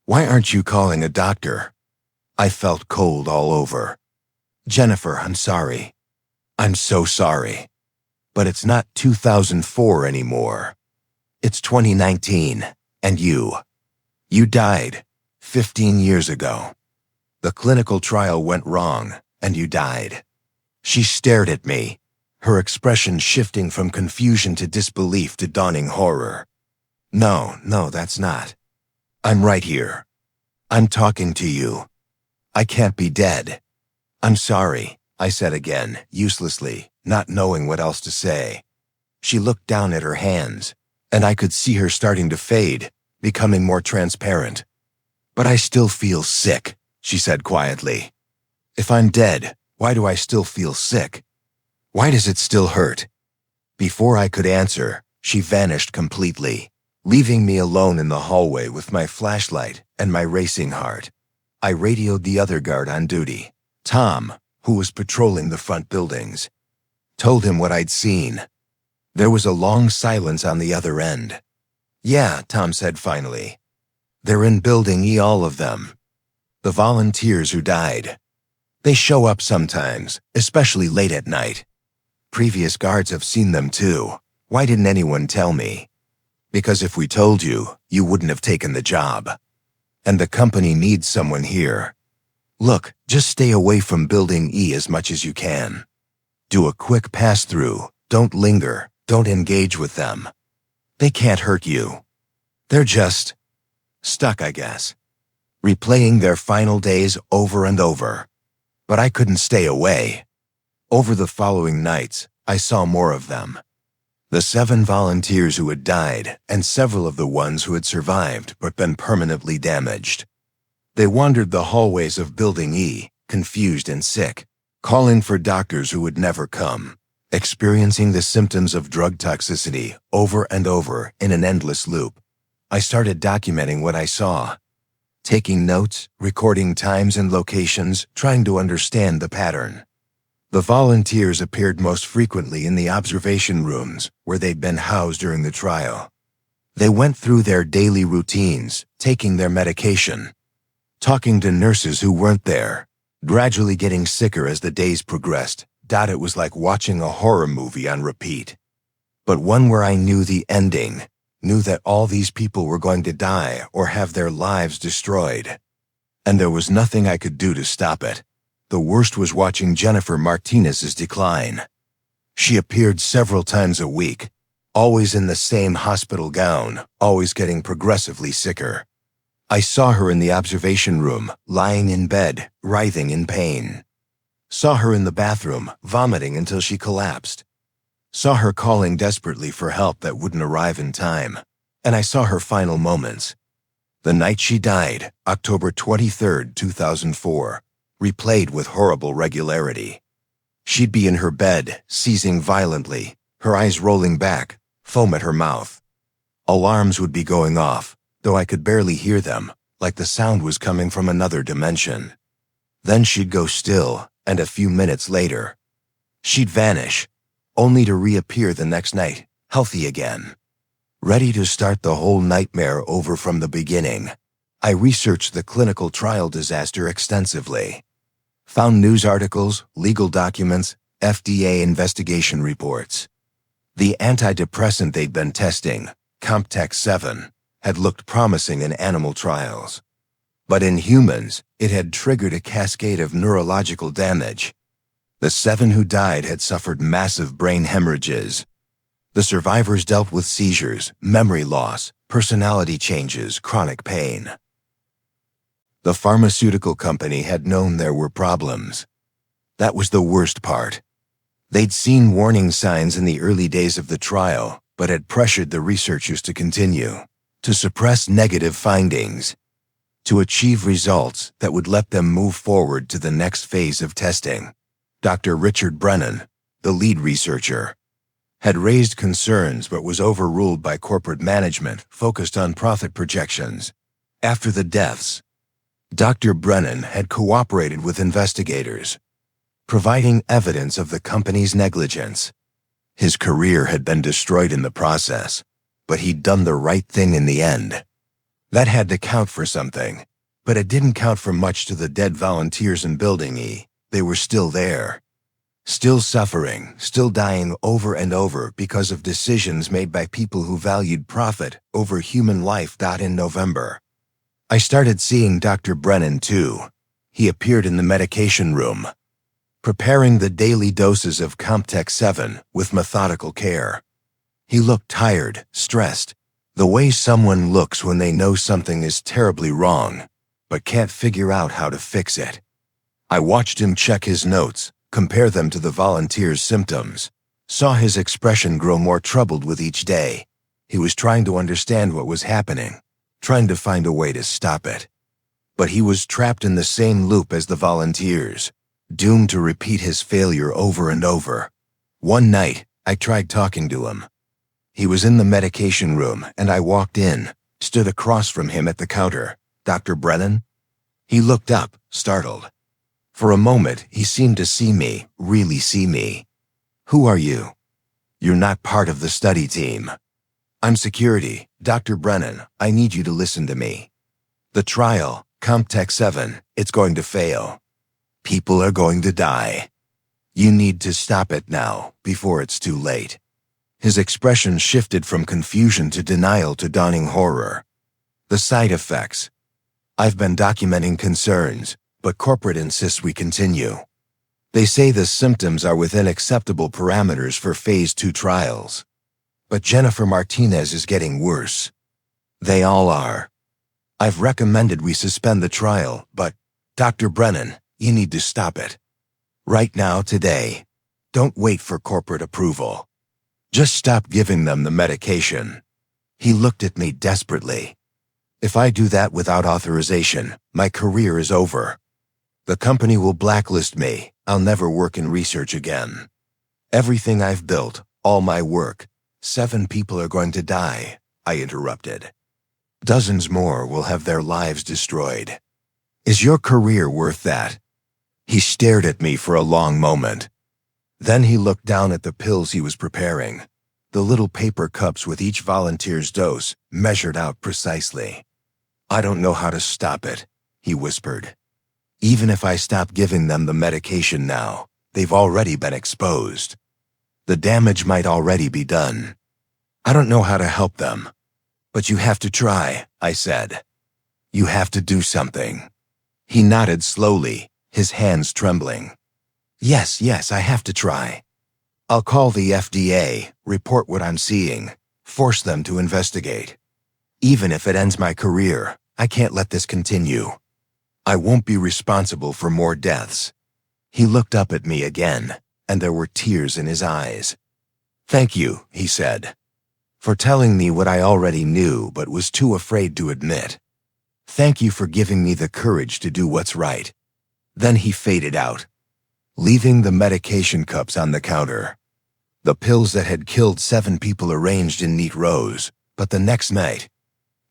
Why aren't you calling a doctor? I felt cold all over. Jennifer, I'm sorry. I'm so sorry. But it's not 2004 anymore. It's 2019, and you died 15 years ago. The clinical trial went wrong, and you died. She stared at me, her expression shifting from confusion to disbelief to dawning horror. No, that's not. I'm right here. I'm talking to you. I can't be dead. I'm sorry, I said again, uselessly, not knowing what else to say. She looked down at her hands, and I could see her starting to fade, becoming more transparent. But I still feel sick, she said quietly. If I'm dead, why do I still feel sick? Why does it still hurt? Before I could answer, she vanished completely, leaving me alone in the hallway with my flashlight and my racing heart. I radioed the other guard on duty, Tom, who was patrolling the front buildings. Told him what I'd seen. There was a long silence on the other end. Yeah, Tom said finally. They're in Building E, all of them. The volunteers who died. They show up sometimes, especially late at night. Previous guards have seen them too. Why didn't anyone tell me? Because if we told you, you wouldn't have taken the job. And the company needs someone here. Look, just stay away from Building E as much as you can. Do a quick pass-through, don't linger, don't engage with them. They can't hurt you. They're just stuck, I guess. Replaying their final days over and over. But I couldn't stay away. Over the following nights, I saw more of them. The 7 volunteers who had died, and several of the ones who had survived but been permanently damaged. They wandered the hallways of Building E, confused and sick, calling for doctors who would never come, experiencing the symptoms of drug toxicity over and over in an endless loop. I started documenting what I saw, taking notes, recording times and locations, trying to understand the pattern. The volunteers appeared most frequently in the observation rooms where they'd been housed during the trial. They went through their daily routines, taking their medication, talking to nurses who weren't there, gradually getting sicker as the days progressed. It was like watching a horror movie on repeat. But one where I knew the ending, knew that all these people were going to die or have their lives destroyed. And there was nothing I could do to stop it. The worst was watching Jennifer Martinez's decline. She appeared several times a week, always in the same hospital gown, always getting progressively sicker. I saw her in the observation room, lying in bed, writhing in pain. Saw her in the bathroom, vomiting until she collapsed. Saw her calling desperately for help that wouldn't arrive in time. And I saw her final moments. The night she died, October 23rd, 2004, replayed with horrible regularity. She'd be in her bed, seizing violently, her eyes rolling back, foam at her mouth. Alarms would be going off, though I could barely hear them, like the sound was coming from another dimension. Then she'd go still, and a few minutes later, she'd vanish, only to reappear the next night, healthy again. Ready to start the whole nightmare over from the beginning, I researched the clinical trial disaster extensively. Found news articles, legal documents, FDA investigation reports. The antidepressant they'd been testing, COMT-7, had looked promising in animal trials. But in humans, it had triggered a cascade of neurological damage. The 7 who died had suffered massive brain hemorrhages. The survivors dealt with seizures, memory loss, personality changes, chronic pain. The pharmaceutical company had known there were problems. That was the worst part. They'd seen warning signs in the early days of the trial, but had pressured the researchers to continue, to suppress negative findings, to achieve results that would let them move forward to the next phase of testing. Dr. Richard Brennan, the lead researcher, had raised concerns but was overruled by corporate management focused on profit projections. After the deaths, Dr. Brennan had cooperated with investigators, providing evidence of the company's negligence. His career had been destroyed in the process, but he'd done the right thing in the end. That had to count for something, but it didn't count for much to the dead volunteers in Building E. They were still there. Still suffering, still dying over and over because of decisions made by people who valued profit over human life. In November, I started seeing Dr. Brennan too. He appeared in the medication room, preparing the daily doses of COMT-7 with methodical care. He looked tired, stressed, the way someone looks when they know something is terribly wrong, but can't figure out how to fix it. I watched him check his notes, compare them to the volunteers' symptoms, saw his expression grow more troubled with each day. He was trying to understand what was happening, trying to find a way to stop it. But he was trapped in the same loop as the volunteers, doomed to repeat his failure over and over. One night, I tried talking to him. He was in the medication room, and I walked in, stood across from him at the counter. "Dr. Brennan?" He looked up, startled. For a moment, he seemed to see me, really see me. "Who are you?" "You're not part of the study team." "I'm security. Dr. Brennan, I need you to listen to me. The trial, COMT-7, it's going to fail. People are going to die. You need to stop it now, before it's too late." His expression shifted from confusion to denial to dawning horror. "The side effects. I've been documenting concerns, but corporate insists we continue. They say the symptoms are within acceptable parameters for Phase 2 trials. But Jennifer Martinez is getting worse. They all are. I've recommended we suspend the trial, but, Dr. Brennan, you need to stop it. Right now, today. Don't wait for corporate approval. Just stop giving them the medication." He looked at me desperately. "If I do that without authorization, my career is over. The company will blacklist me. I'll never work in research again. Everything I've built, all my work, 7 people are going to die," I interrupted. "Dozens more will have their lives destroyed. Is your career worth that?" He stared at me for a long moment. Then he looked down at the pills he was preparing, the little paper cups with each volunteer's dose, measured out precisely. "I don't know how to stop it," he whispered. "Even if I stop giving them the medication now, they've already been exposed. The damage might already be done. I don't know how to help them. But you have to try," I said. "You have to do something." He nodded slowly, his hands trembling. Yes, I have to try." I'll call the FDA, report what I'm seeing, force them to investigate. Even if it ends my career, I can't let this continue. I won't be responsible for more deaths." He looked up at me again, and there were tears in his eyes. "Thank you," he said, "for telling me what I already knew but was too afraid to admit. Thank you for giving me the courage to do what's right." Then he faded out, leaving the medication cups on the counter. The pills that had killed 7 people arranged in neat rows, but the next night,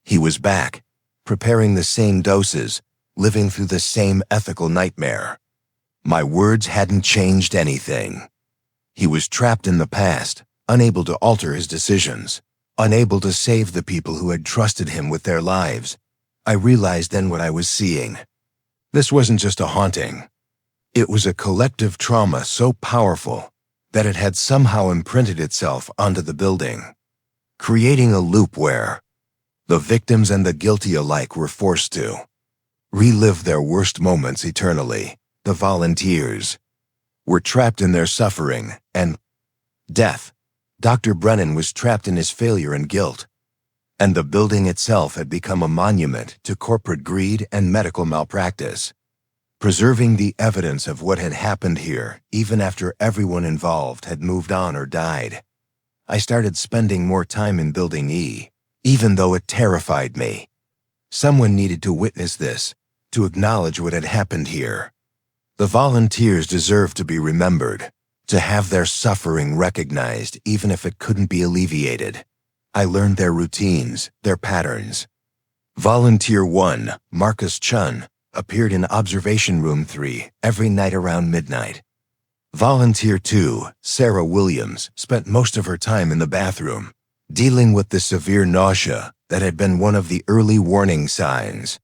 he was back, preparing the same doses, living through the same ethical nightmare. My words hadn't changed anything. He was trapped in the past, unable to alter his decisions, unable to save the people who had trusted him with their lives. I realized then what I was seeing. This wasn't just a haunting. It was a collective trauma so powerful that it had somehow imprinted itself onto the building, creating a loop where the victims and the guilty alike were forced to relive their worst moments eternally. The volunteers were trapped in their suffering and death. Dr. Brennan was trapped in his failure and guilt, and the building itself had become a monument to corporate greed and medical malpractice, preserving the evidence of what had happened here even after everyone involved had moved on or died. I started spending more time in Building E, even though it terrified me. Someone needed to witness this, to acknowledge what had happened here. The volunteers deserved to be remembered, to have their suffering recognized even if it couldn't be alleviated. I learned their routines, their patterns. Volunteer 1, Marcus Chun, appeared in Observation Room 3 every night around midnight. Volunteer 2, Sarah Williams, spent most of her time in the bathroom, dealing with the severe nausea that had been one of the early warning signs.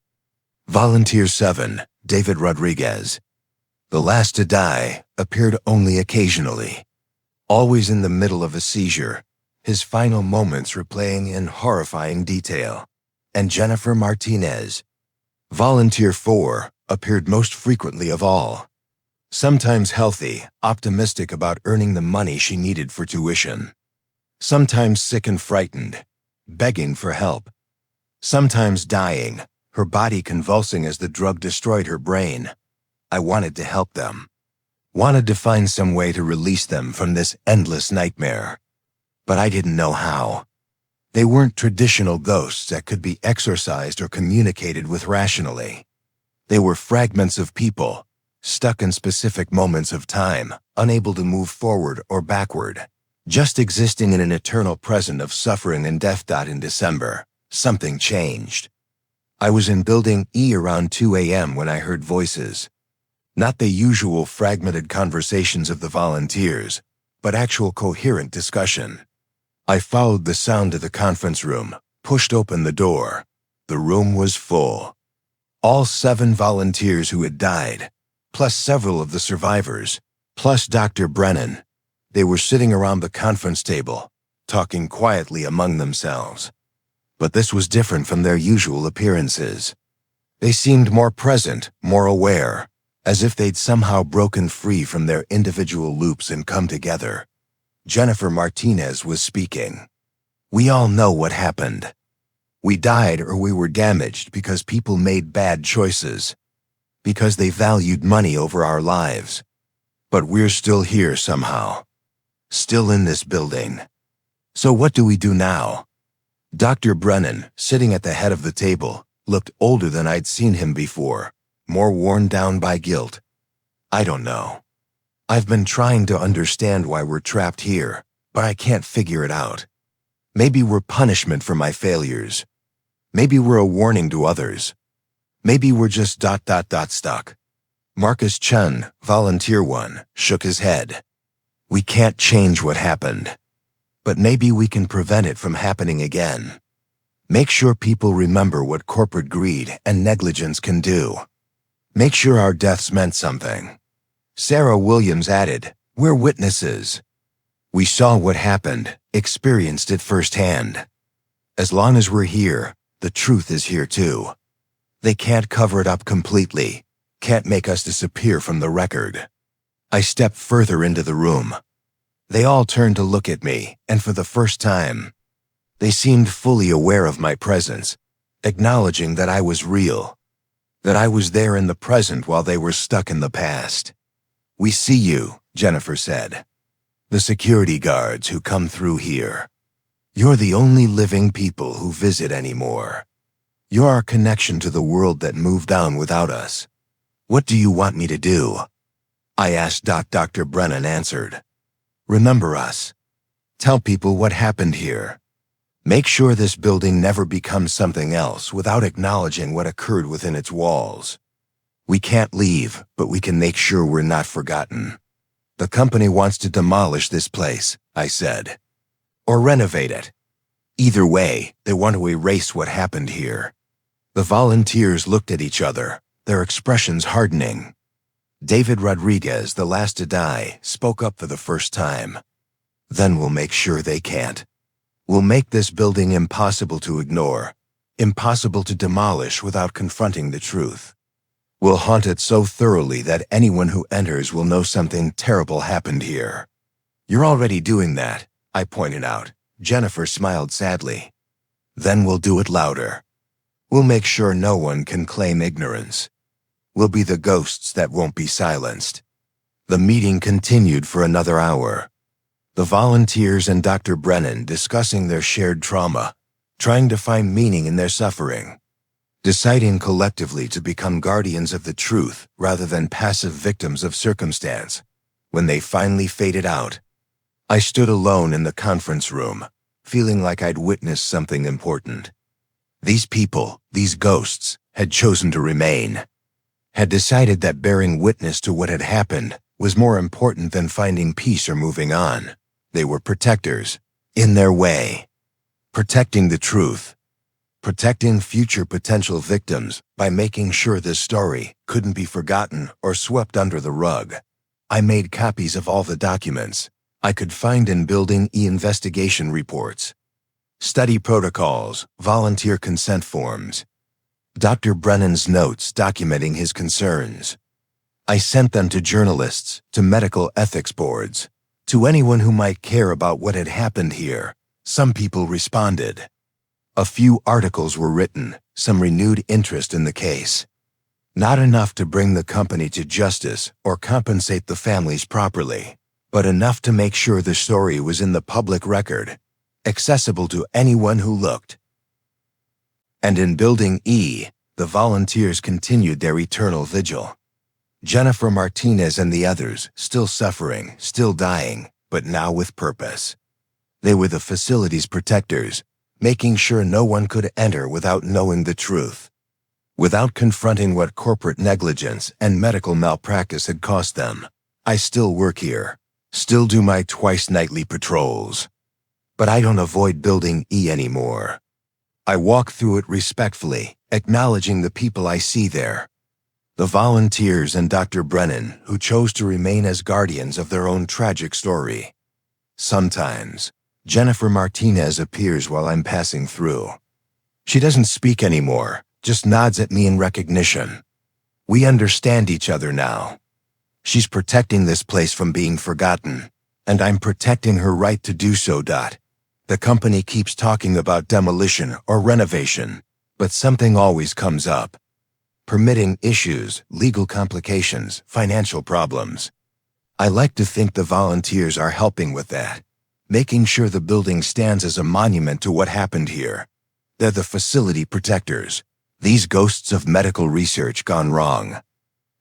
Volunteer 7, David Rodriguez, the last to die, appeared only occasionally, always in the middle of a seizure, his final moments replaying in horrifying detail. And Jennifer Martinez, Volunteer 4, appeared most frequently of all, sometimes healthy, optimistic about earning the money she needed for tuition, sometimes sick and frightened, begging for help, sometimes dying, her body convulsing as the drug destroyed her brain. I wanted to help them, wanted to find some way to release them from this endless nightmare. But I didn't know how. They weren't traditional ghosts that could be exorcised or communicated with rationally. They were fragments of people, stuck in specific moments of time, unable to move forward or backward, just existing in an eternal present of suffering and death. In December, something changed. I was in Building E around 2 a.m. when I heard voices. Not the usual fragmented conversations of the volunteers, but actual coherent discussion. I followed the sound to the conference room, pushed open the door. The room was full. All 7 volunteers who had died, plus several of the survivors, plus Dr. Brennan. They were sitting around the conference table, talking quietly among themselves. But this was different from their usual appearances. They seemed more present, more aware, as if they'd somehow broken free from their individual loops and come together. Jennifer Martinez was speaking. "We all know what happened. We died or we were damaged because people made bad choices, because they valued money over our lives. But we're still here somehow, still in this building. So what do we do now?" Dr. Brennan, sitting at the head of the table, looked older than I'd seen him before, more worn down by guilt. "I don't know. I've been trying to understand why we're trapped here, but I can't figure it out. Maybe we're punishment for my failures. Maybe we're a warning to others. Maybe we're just ... stuck." Marcus Chun, Volunteer 1, shook his head. "We can't change what happened, but maybe we can prevent it from happening again. Make sure people remember what corporate greed and negligence can do. Make sure our deaths meant something." Sarah Williams added, "We're witnesses. We saw what happened, experienced it firsthand. As long as we're here, the truth is here too. They can't cover it up completely, can't make us disappear from the record." I stepped further into the room. They all turned to look at me, and for the first time, they seemed fully aware of my presence, acknowledging that I was real, that I was there in the present while they were stuck in the past. "We see you," Jennifer said. "The security guards who come through here. You're the only living people who visit anymore. You're our connection to the world that moved on without us. What do you want me to do?" I asked. Dr. Brennan answered. "Remember us. Tell people what happened here. Make sure this building never becomes something else without acknowledging what occurred within its walls. We can't leave, but we can make sure we're not forgotten. The company wants to demolish this place," I said, "or renovate it. Either way, they want to erase what happened here." The volunteers looked at each other, their expressions hardening. David Rodriguez, the last to die, spoke up for the first time. "Then we'll make sure they can't. We'll make this building impossible to ignore, impossible to demolish without confronting the truth. We'll haunt it so thoroughly that anyone who enters will know something terrible happened here." "You're already doing that," I pointed out. Jennifer smiled sadly. "Then we'll do it louder. We'll make sure no one can claim ignorance. We'll be the ghosts that won't be silenced." The meeting continued for another hour. The volunteers and Dr. Brennan discussing their shared trauma, trying to find meaning in their suffering, deciding collectively to become guardians of the truth rather than passive victims of circumstance. When they finally faded out, I stood alone in the conference room, feeling like I'd witnessed something important. These people, these ghosts, had chosen to remain, had decided that bearing witness to what had happened was more important than finding peace or moving on. They were protectors, in their way, protecting the truth, protecting future potential victims by making sure this story couldn't be forgotten or swept under the rug. I made copies of all the documents I could find in Building E investigation reports, study protocols, volunteer consent forms, Dr. Brennan's notes documenting his concerns. I sent them to journalists, to medical ethics boards, to anyone who might care about what had happened here. Some people responded. A few articles were written, some renewed interest in the case. Not enough to bring the company to justice or compensate the families properly, but enough to make sure the story was in the public record, accessible to anyone who looked. And in Building E, the volunteers continued their eternal vigil. Jennifer Martinez and the others, still suffering, still dying, but now with purpose. They were the facility's protectors, making sure no one could enter without knowing the truth, without confronting what corporate negligence and medical malpractice had cost them. I still work here, still do my twice-nightly patrols. But I don't avoid Building E anymore. I walk through it respectfully, acknowledging the people I see there. The volunteers and Dr. Brennan, who chose to remain as guardians of their own tragic story. Sometimes, Jennifer Martinez appears while I'm passing through. She doesn't speak anymore, just nods at me in recognition. We understand each other now. She's protecting this place from being forgotten, and I'm protecting her right to do so. The company keeps talking about demolition or renovation, but something always comes up. Permitting issues, legal complications, financial problems. I like to think the volunteers are helping with that, making sure the building stands as a monument to what happened here. They're the facility protectors, these ghosts of medical research gone wrong.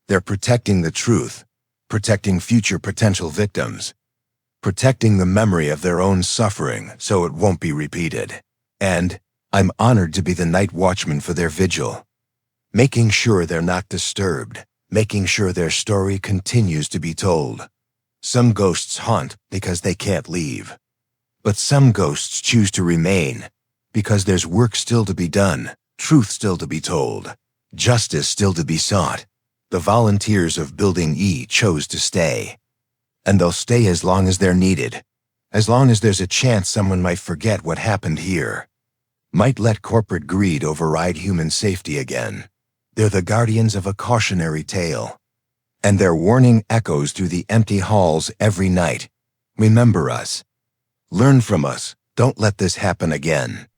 They're protecting the truth, protecting future potential victims, protecting the memory of their own suffering so it won't be repeated. And I'm honored to be the night watchman for their vigil, making sure they're not disturbed, making sure their story continues to be told. Some ghosts haunt because they can't leave, but some ghosts choose to remain because there's work still to be done, truth still to be told, justice still to be sought. The volunteers of Building E chose to stay. And they'll stay as long as they're needed, as long as there's a chance someone might forget what happened here, might let corporate greed override human safety again. They're the guardians of a cautionary tale, and their warning echoes through the empty halls every night Remember us. Learn from us. Don't let this happen again.